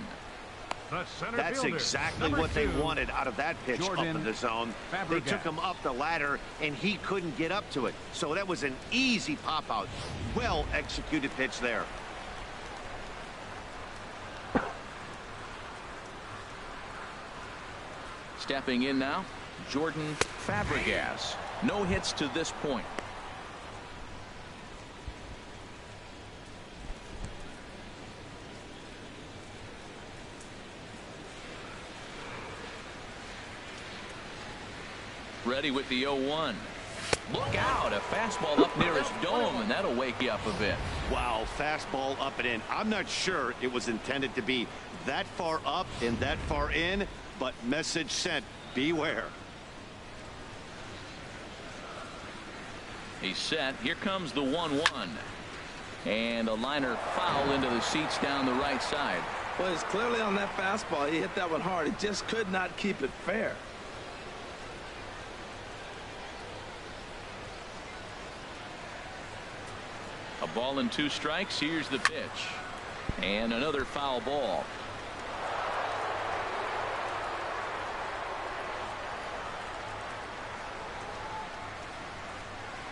That's exactly what they wanted out of that pitch up in the zone. They took him up the ladder, and he couldn't get up to it. So that was an easy pop-out. Well-executed pitch there. Stepping in now, Jordan Fabregas. No hits to this point. Ready with the 0-1. Look out, a fastball up near his dome, and that'll wake you up a bit. Wow, fastball up and in. I'm not sure it was intended to be that far up and that far in, but message sent, beware. He's set. Here comes the 1-1. And a liner foul into the seats down the right side. Well, he's clearly on that fastball. He hit that one hard. He just could not keep it fair. A ball and 2 strikes. Here's the pitch. And another foul ball.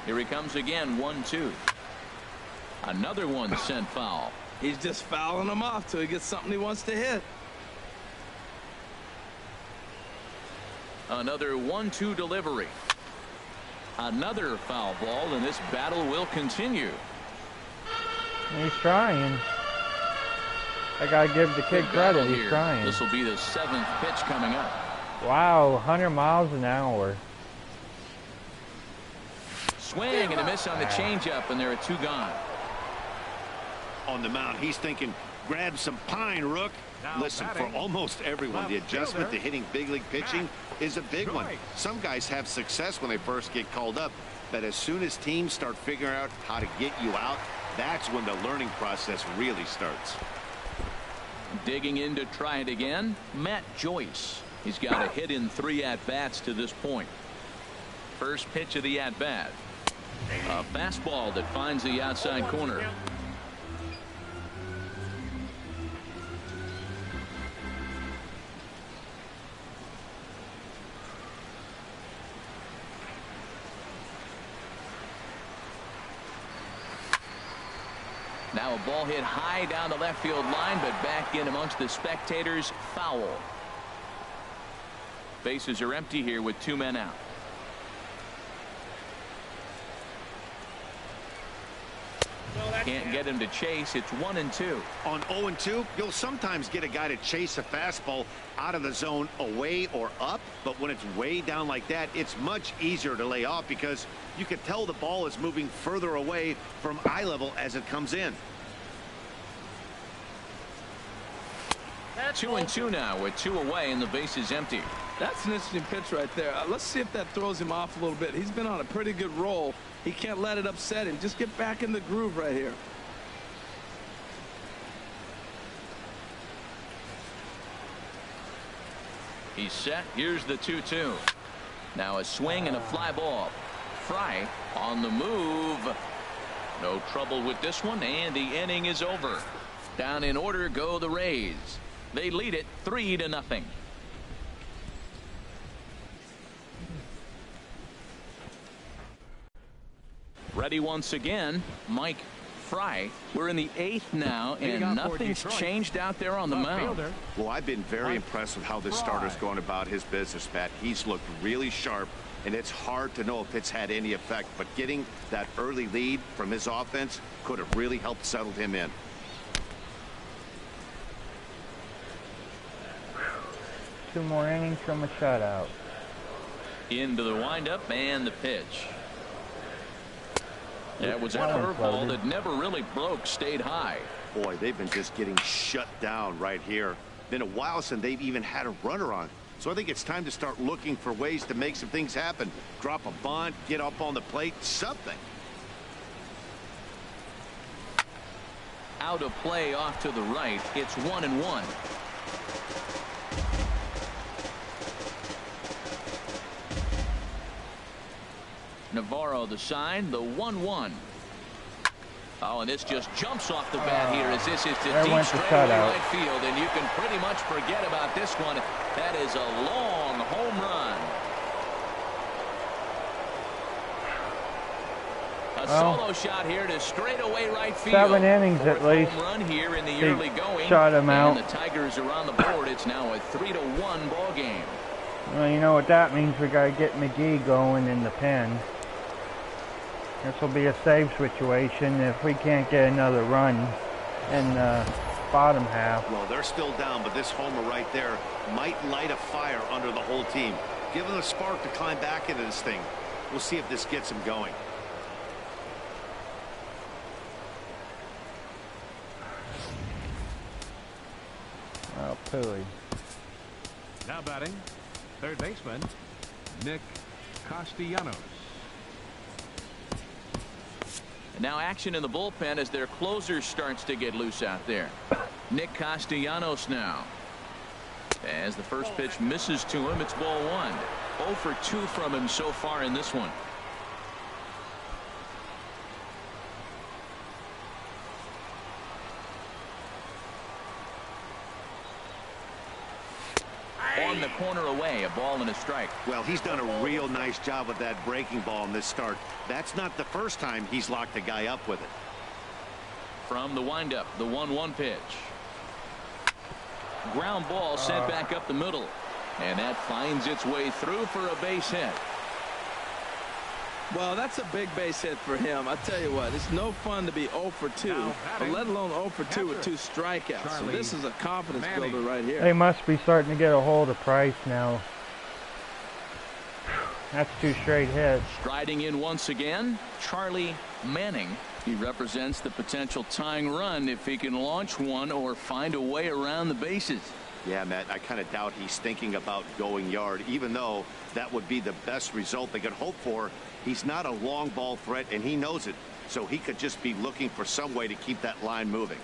Here he comes again. 1-2. Another one sent foul. He's just fouling him off till he gets something he wants to hit. Another 1-2 delivery. Another foul ball, and this battle will continue. He's trying. I gotta give the kid credit. He's trying. This will be the 7th pitch coming up. Wow, 100 miles an hour. Swing and a miss on the changeup, and there are 2 gone. On the mound, he's thinking, grab some pine, Rook. Listen, for almost everyone, the adjustment to hitting big league pitching is a big one. Some guys have success when they first get called up, but as soon as teams start figuring out how to get you out, that's when the learning process really starts. Digging in to try it again, Matt Joyce. He's got a hit in 3 at-bats to this point. First pitch of the at-bat. A fastball that finds the outside corner. Now a ball hit high down the left field line, but back in amongst the spectators. Foul. Bases are empty here with 2 men out. Can't get him to chase. It's 1-2. On 0-2, you'll sometimes get a guy to chase a fastball out of the zone away or up, but when it's way down like that, it's much easier to lay off because you can tell the ball is moving further away from eye level as it comes in. 2-2 now with 2 away and the base is empty. That's an interesting pitch right there. Let's see if that throws him off a little bit. He's been on a pretty good roll. He can't let it upset him. Just get back in the groove right here. He's set. Here's the 2-2. Now a swing and a fly ball. Fry on the move. No trouble with this one, and the inning is over. Down in order go the Rays. They lead it 3-0. Ready once again, Mike Fry. We're in the 8th now, and nothing's changed out there on the mound. Well, I've been very impressed with how this starter's going about his business, Pat. He's looked really sharp and it's hard to know if it's had any effect, but getting that early lead from his offense could have really helped settle him in. Two more innings from a shutout. Into the windup and the pitch. That was a curveball that never really broke, stayed high. Boy, they've been just getting shut down right here. Been a while since they've even had a runner on. So I think it's time to start looking for ways to make some things happen. Drop a bunt, get up on the plate, something. Out of play off to the right. It's 1-1. Navarro the sign, the 1-1. Oh, and this just jumps off the bat here as this is to deep straightaway right field, and you can pretty much forget about this one. That is a long home run. A solo shot here to straightaway right field. 7 innings at least. Home run here in the early going. Shot him out. And the Tigers are on the board. It's now a 3-1 ball game. Well, you know what that means. We got to get McGee going in the pen. This will be a save situation if we can't get another run in the bottom half. Well, they're still down, but this homer right there might light a fire under the whole team. Give them a spark to climb back into this thing. We'll see if this gets them going. Oh, Pooey. Now batting, third baseman, Nick Castellanos. Now action in the bullpen as their closer starts to get loose out there. Nick Castellanos now. As the first pitch misses to him, it's ball 1. 0 for 2 from him so far in this one. On the corner away, a ball and a strike. Well, he's done a real nice job with that breaking ball in this start. That's not the first time he's locked a guy up with it. From the windup, the 1-1 pitch. Ground ball sent back up the middle, and that finds its way through for a base hit. Well, that's a big base hit for him. I tell you what, it's no fun to be 0 for 2, but let alone 0 for 2 with 2 strikeouts. So this is a confidence builder right here. They must be starting to get a hold of Price now. That's 2 straight hits. Striding in once again, Charlie Manning. He represents the potential tying run if he can launch one or find a way around the bases. Yeah, Matt, I kind of doubt he's thinking about going yard, even though that would be the best result they could hope for. He's not a long ball threat, and he knows it, so he could just be looking for some way to keep that line moving.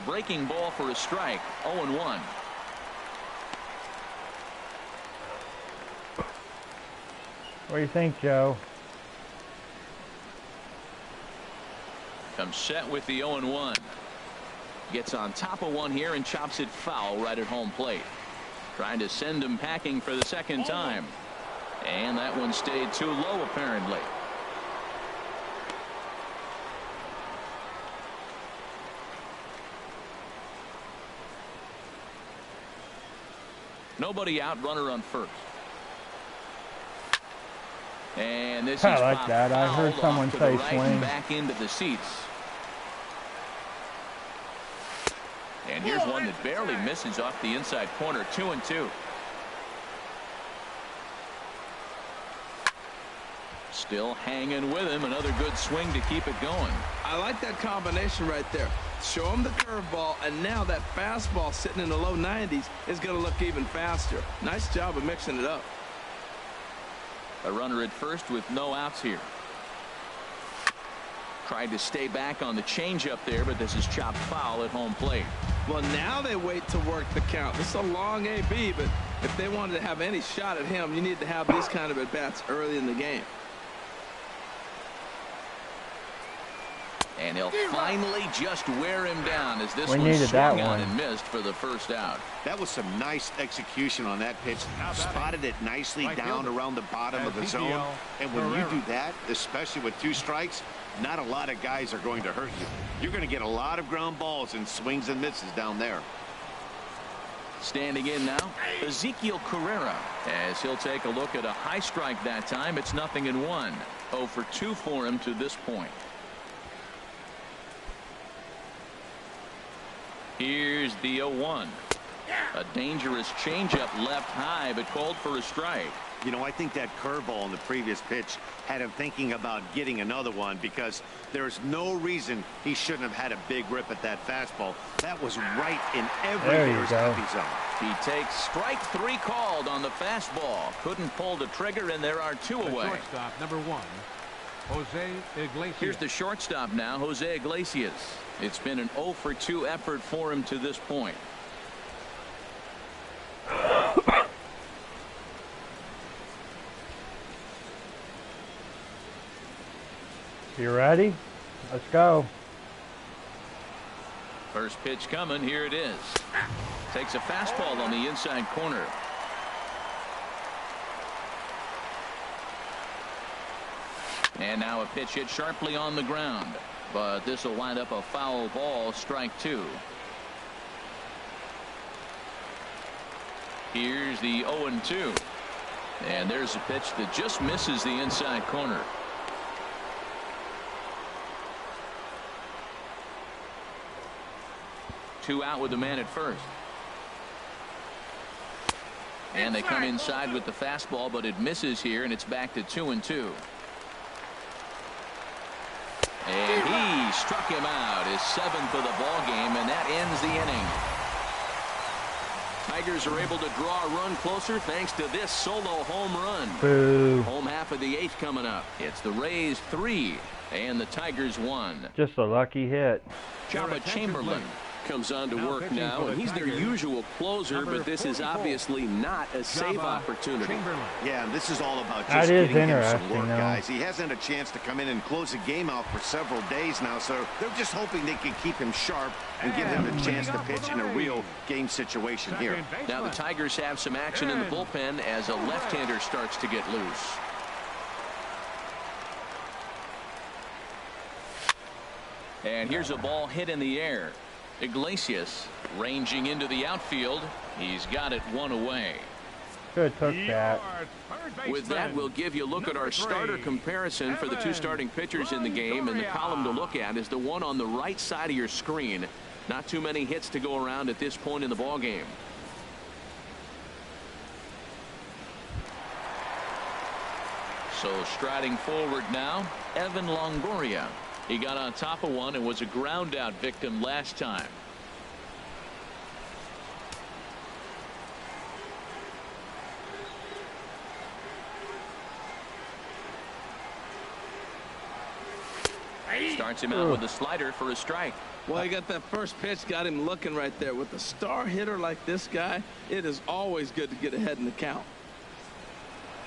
Breaking ball for a strike. 0-1. What do you think, Joe? Comes set with the 0-1. Gets on top of one here and chops it foul right at home plate. Trying to send him packing for the second time. And that one stayed too low, apparently. Nobody out, runner on first. And this is I like that. I heard someone say swing. Back into the seats. And here's one that barely misses off the inside corner. 2-2. Still hanging with him. Another good swing to keep it going. I like that combination right there. Show him the curveball, and now that fastball sitting in the low 90s is going to look even faster. Nice job of mixing it up. A runner at first with no outs here. Tried to stay back on the changeup there, but this is chopped foul at home plate. Well, now they wait to work the count. This is a long AB, but if they wanted to have any shot at him, you need to have these kind of at-bats early in the game. And he'll finally just wear him down as this We one needed that swung on one. and missed for the first out. That was some nice execution on that pitch. Spotted it nicely down around the bottom of the zone. And when you do that, especially with 2 strikes, not a lot of guys are going to hurt you. You're going to get a lot of ground balls and swings and misses down there. Standing in now, Ezekiel Carrera, as he'll take a look at a high strike that time. It's 0-1. 0 for 2 for him to this point. Here's the 0-1. A dangerous changeup left high, but called for a strike. You know, I think that curveball on the previous pitch had him thinking about getting another one, because there's no reason he shouldn't have had a big rip at that fastball. That was right in every hitter's happy zone. He takes strike 3 called on the fastball. Couldn't pull the trigger, and there are 2 away. Shortstop, number 1, Jose Iglesias. Here's the shortstop now, Jose Iglesias. It's been an 0 for 2 effort for him to this point. You ready? Let's go. First pitch coming. Here it is. Takes a fastball on the inside corner. And now a pitch hit sharply on the ground, but this will wind up a foul ball. Strike 2. Here's the 0-2, and there's a pitch that just misses the inside corner. Two out with the man at first. And they come inside with the fastball, but it misses here, and it's back to 2-2. And he struck him out, his 7th of the ball game, and that ends the inning. Tigers are able to draw a run closer thanks to this solo home run. Boo. Home half of the 8th coming up. It's the Rays 3 and the Tigers 1. Just a lucky hit. Jabba Chamberlain comes on to work now, and he's their usual closer, but this is obviously not a save opportunity. Yeah, and this is all about That just is getting him some interesting, work, though. guys. He hasn't had a chance to come in and close the game out for several days now, so they're just hoping they can keep him sharp and give him a chance to pitch in a real game situation here. Now the Tigers have some action in the bullpen as a left-hander starts to get loose. And here's a ball hit in the air. Iglesias ranging into the outfield. He's got it 1 away. Good took that. With that, we'll give you a look at our starter comparison for the 2 starting pitchers in the game, and the column to look at is the one on the right side of your screen. Not too many hits to go around at this point in the ball game. So striding forward now, Evan Longoria. He got on top of one and was a ground out victim last time. Starts him out with a slider for a strike. Well, he got that first pitch, got him looking right there. With a star hitter like this guy, it is always good to get ahead in the count.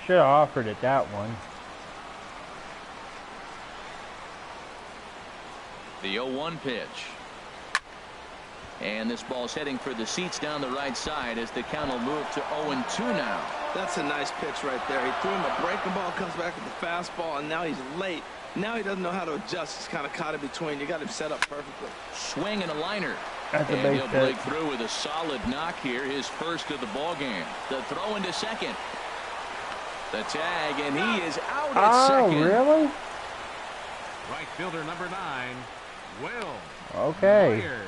Should have offered it that one. The 0-1 pitch. And this ball's heading for the seats down the right side as the count will move to 0-2 now. That's a nice pitch right there. He threw him a breaking ball, comes back with the fastball, and now he's late. Now he doesn't know how to adjust. He's kind of caught in between. You got him set up perfectly. Swing and a liner. That's a And base he'll break through with a solid knock here, his first of the ball game. The throw into second. The tag, and he is out at second. Oh, really? Right fielder number 9, Will Okay. Myers.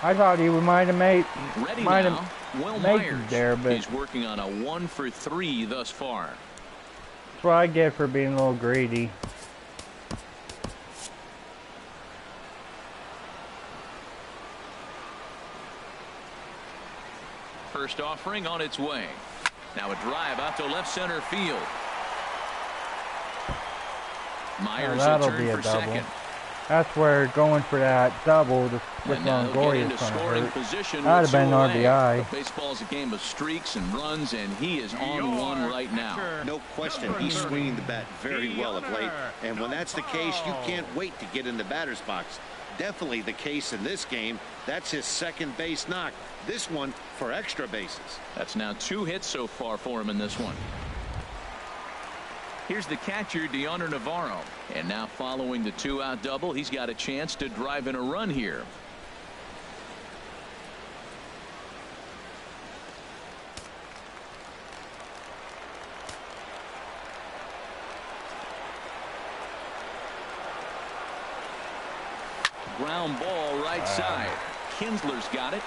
I thought he might have made Ready might now, have Will made Myers. it there, but He's working on a 1 for 3 thus far. that's what I get for being a little greedy. First offering on its way. Now a drive out to left center field. Myers will that'll turn be a for double. second. That's where going for that double with And now he'll get Longoria into is going to scoring hurt. position. That'd with have been 2 away. RBI. But baseball's a game of streaks and runs, and he is on one right now. No question, he's swinging the bat very well of late, and when that's the case, you can't wait to get in the batter's box. Definitely the case in this game. That's his second base knock. This one for extra bases. That's now 2 hits so far for him in this one. Here's the catcher, Deoner Navarro. And now following the 2-out double, he's got a chance to drive in a run here. ground ball right side. Kinsler's got it.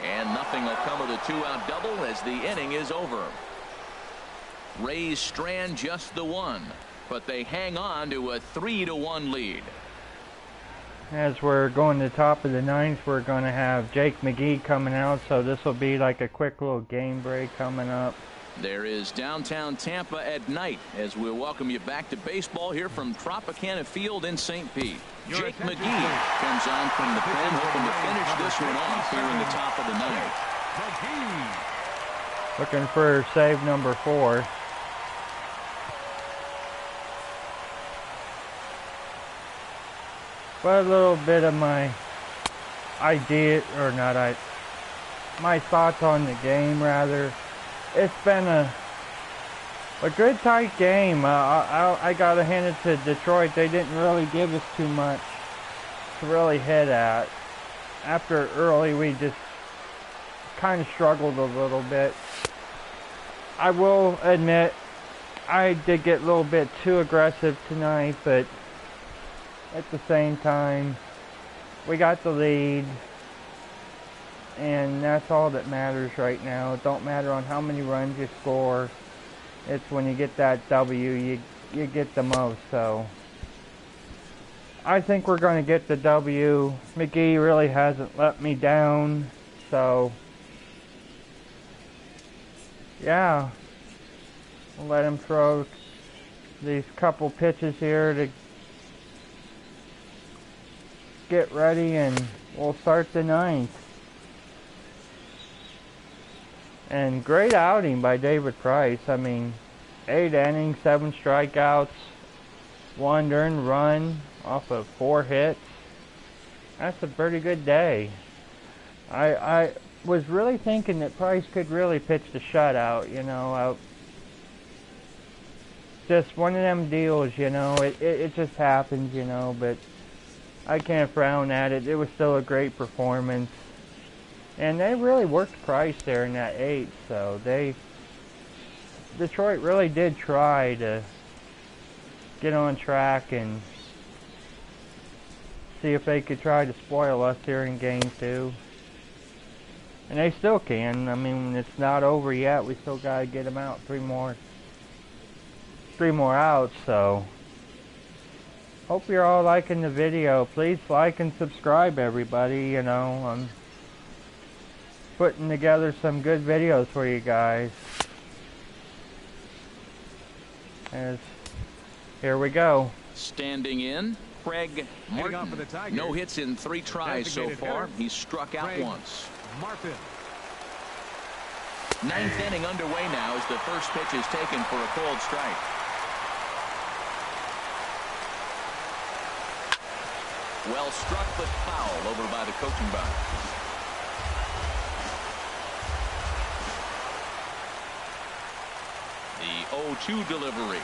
And nothing will come of the 2-out double as the inning is over. Rays strand just the one, but they hang on to a 3-1 lead. As we're going to the top of the ninth, we're going to have Jake McGee coming out, so this will be like a quick little game break coming up. There is downtown Tampa at night as we'll welcome you back to baseball here from Tropicana Field in St. Pete. Jake McGee comes on from the pen, hoping to finish this one off here in the top of the ninth. Looking for save number 4. But a little bit of my idea, or not, my thoughts on the game rather. It's been a good tight game. I gotta hand it to Detroit. They didn't really give us too much to really hit at. After early, we just kind of struggled a little bit. I will admit, I did get a little bit too aggressive tonight, but at the same time, we got the lead, and that's all that matters right now. It don't matter on how many runs you score. It's when you get that W, you get the most. So I think we're going to get the W. McGee really hasn't let me down, so yeah, we'll let him throw these couple pitches here to get ready, and we'll start the ninth. And great outing by David Price. I mean, 8 innings, 7 strikeouts, 1 earned run off of 4 hits. That's a pretty good day. I was really thinking that Price could really pitch the shutout, you know. Just one of them deals, you know. It just happens, you know, but I can't frown at it. It was still a great performance. And they really worked Price there in that 8th, so Detroit really did try to get on track and see if they could try to spoil us here in game 2. And they still can. I mean, it's not over yet. We still got to get them out. 3 more outs, so hope you're all liking the video. Please like and subscribe, everybody. You know, I'm putting together some good videos for you guys. Here we go. Standing in, Craig Martin. No hits in 3 tries so far. He's struck out once. Martin. 9th inning underway now as the first pitch is taken for a cold strike. Well struck but foul over by the coaching box. The 0-2 delivery.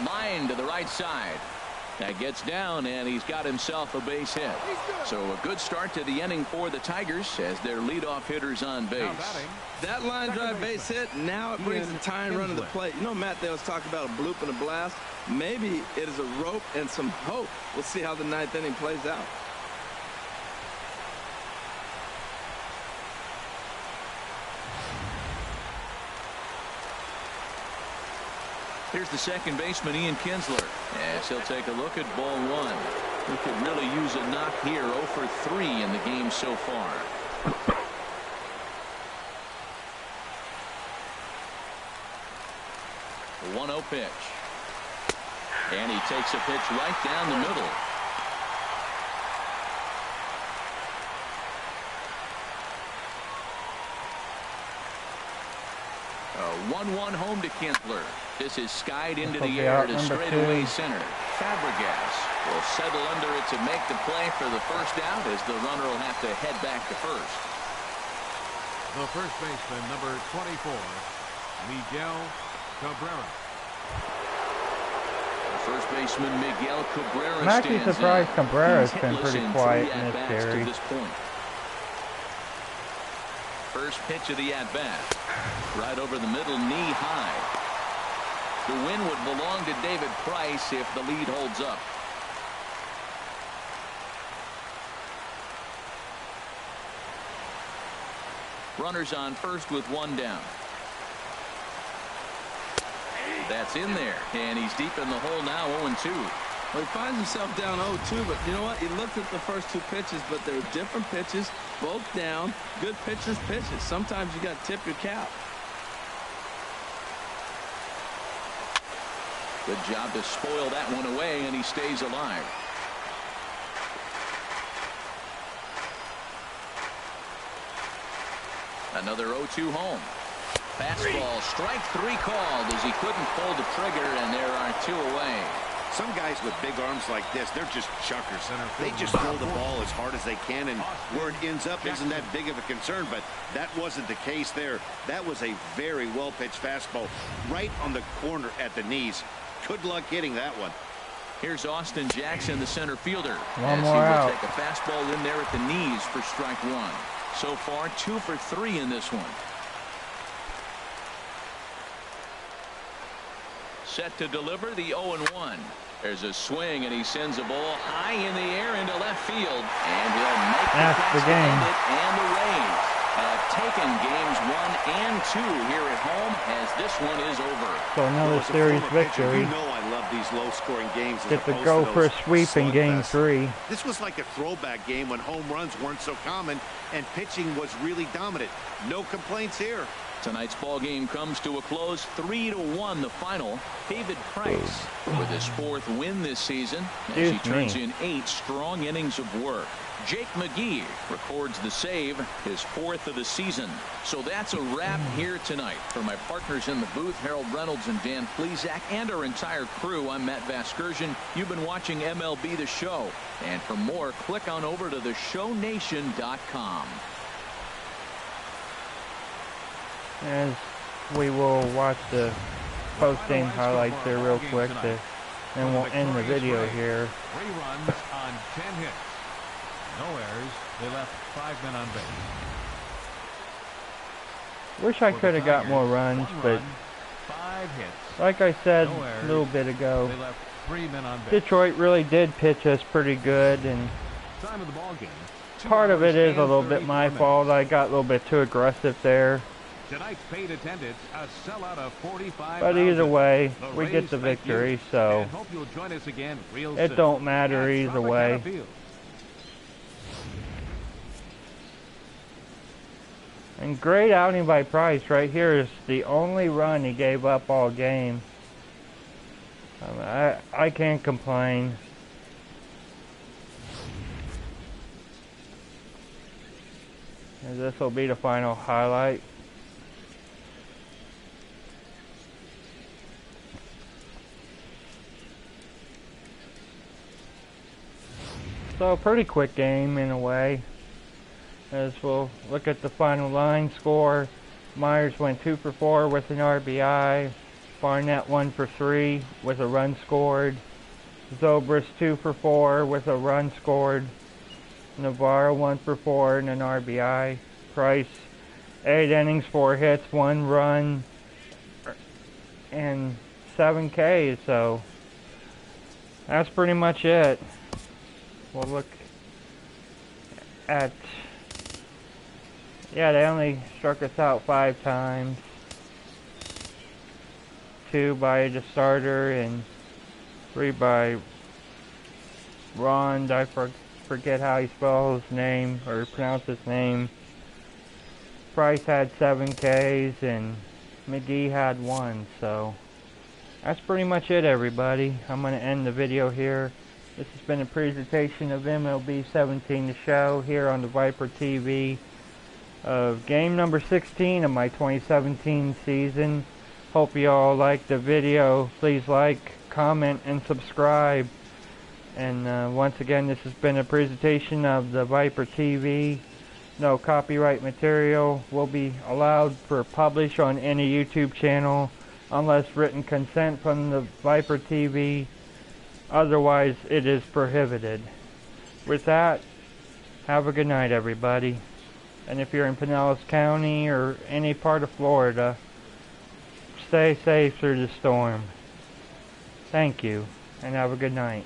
Line to the right side. That gets down, and he's got himself a base hit. So a good start to the inning for the Tigers as their leadoff hitter's on base. That line drive base hit, now it brings the tying run to the plate. You know, Matt, they was talking about a bloop and a blast. Maybe it is a rope and some hope. We'll see how the 9th inning plays out. Here's the second baseman, Ian Kinsler, as he'll take a look at ball 1. He could really use a knock here. 0 for 3 in the game so far. The 1-0 pitch. And he takes a pitch right down the middle. A 1-1 home to Kinsler. This is skied into the air to straightaway center. Fabregas will settle under it to make the play for the first out as the runner will have to head back to first. The first baseman, number 24, Miguel Cabrera. The first baseman, Miguel Cabrera, I'm actually surprised Cabrera's been pretty quiet in this series. First pitch of the at-bat. Right over the middle, knee high. The win would belong to David Price if the lead holds up. Runners on first with one down. That's in there, and he's deep in the hole now, 0-2. Well, he finds himself down 0-2, but you know what? He looked at the first two pitches, but they're different pitches, both down. Good pitchers' pitches. Sometimes you got to tip your cap. Good job to spoil that one away, and he stays alive. Another 0-2 home. Fastball, strike three called as he couldn't pull the trigger, and there are two away. Some guys with big arms like this, they're just chuckers. They just throw the ball as hard as they can, and where it ends up isn't that big of a concern, but that wasn't the case there. That was a very well-pitched fastball right on the corner at the knees. Good luck hitting that one. Here's Austin Jackson, the center fielder. One as more he will out. take a fastball in there at the knees for strike one. So far, 2 for 3 in this one. Set to deliver the 0-1. There's a swing, and he sends a ball high in the air into left field, and he'll make That's the the catch to game. end it, and the Rays have taken games 1 and 2 here at home as this one is over. So another Well, as a series former pitcher, victory. you know I love these low-scoring games. As Get to opposed go to for a those sweep in Game slugfests. 3. This was like a throwback game when home runs weren't so common and pitching was really dominant. No complaints here. Tonight's ball game comes to a close, 3-1 the final. David Price with his 4th win this season as he turns in 8 strong innings of work. Jake McGee records the save, his 4th of the season. So that's a wrap here tonight. For my partners in the booth, Harold Reynolds and Dan Plesac, and our entire crew, I'm Matt Vasgersian. You've been watching MLB The Show. And for more, click on over to theshownation.com. As we will watch the post-game highlights there real quick, and we'll end the video here. 3 runs on 10 hits. No errors. They left 5 men on base. Wish I could have got more runs, but 5 hits. like I said No a errors. little bit ago, They left 3 men on base. Detroit really did pitch us pretty good, and Time of the ball game. 2 part of it hours is a and little bit 34 my minutes. fault. I got a little bit too aggressive there. Tonight's paid attendance, a sellout of 45,000. But either way, The we get Rays the thank you, victory, so and hope you'll join us again real it soon. don't matter At either Tropicana way. Field. And great outing by Price. Right here is the only run he gave up all game. I can't complain. And this will be the final highlight. So a pretty quick game in a way. As we'll look at the final line score, Myers went 2 for 4 with an RBI. Barnett 1 for 3 with a run scored. Zobrist 2 for 4 with a run scored. Navarro 1 for 4 and an RBI. Price 8 innings, 4 hits, 1 run, and 7 Ks. So that's pretty much it. We'll look at, yeah, they only struck us out 5 times. 2 by the starter and 3 by Ron. I forget how he spells his name or pronounce his name. Price had 7 Ks and McGee had 1. So that's pretty much it, everybody. I'm going to end the video here. This has been a presentation of MLB 17 The Show here on the Viper TV of game number 16 of my 2017 season. Hope you all liked the video. Please like, comment, and subscribe. And once again, this has been a presentation of the Viper TV. No copyright material will be allowed for publish on any YouTube channel unless written consent from the Viper TV. Otherwise, it is prohibited. With that, have a good night, everybody. And if you're in Pinellas County or any part of Florida, stay safe through the storm. Thank you, and have a good night.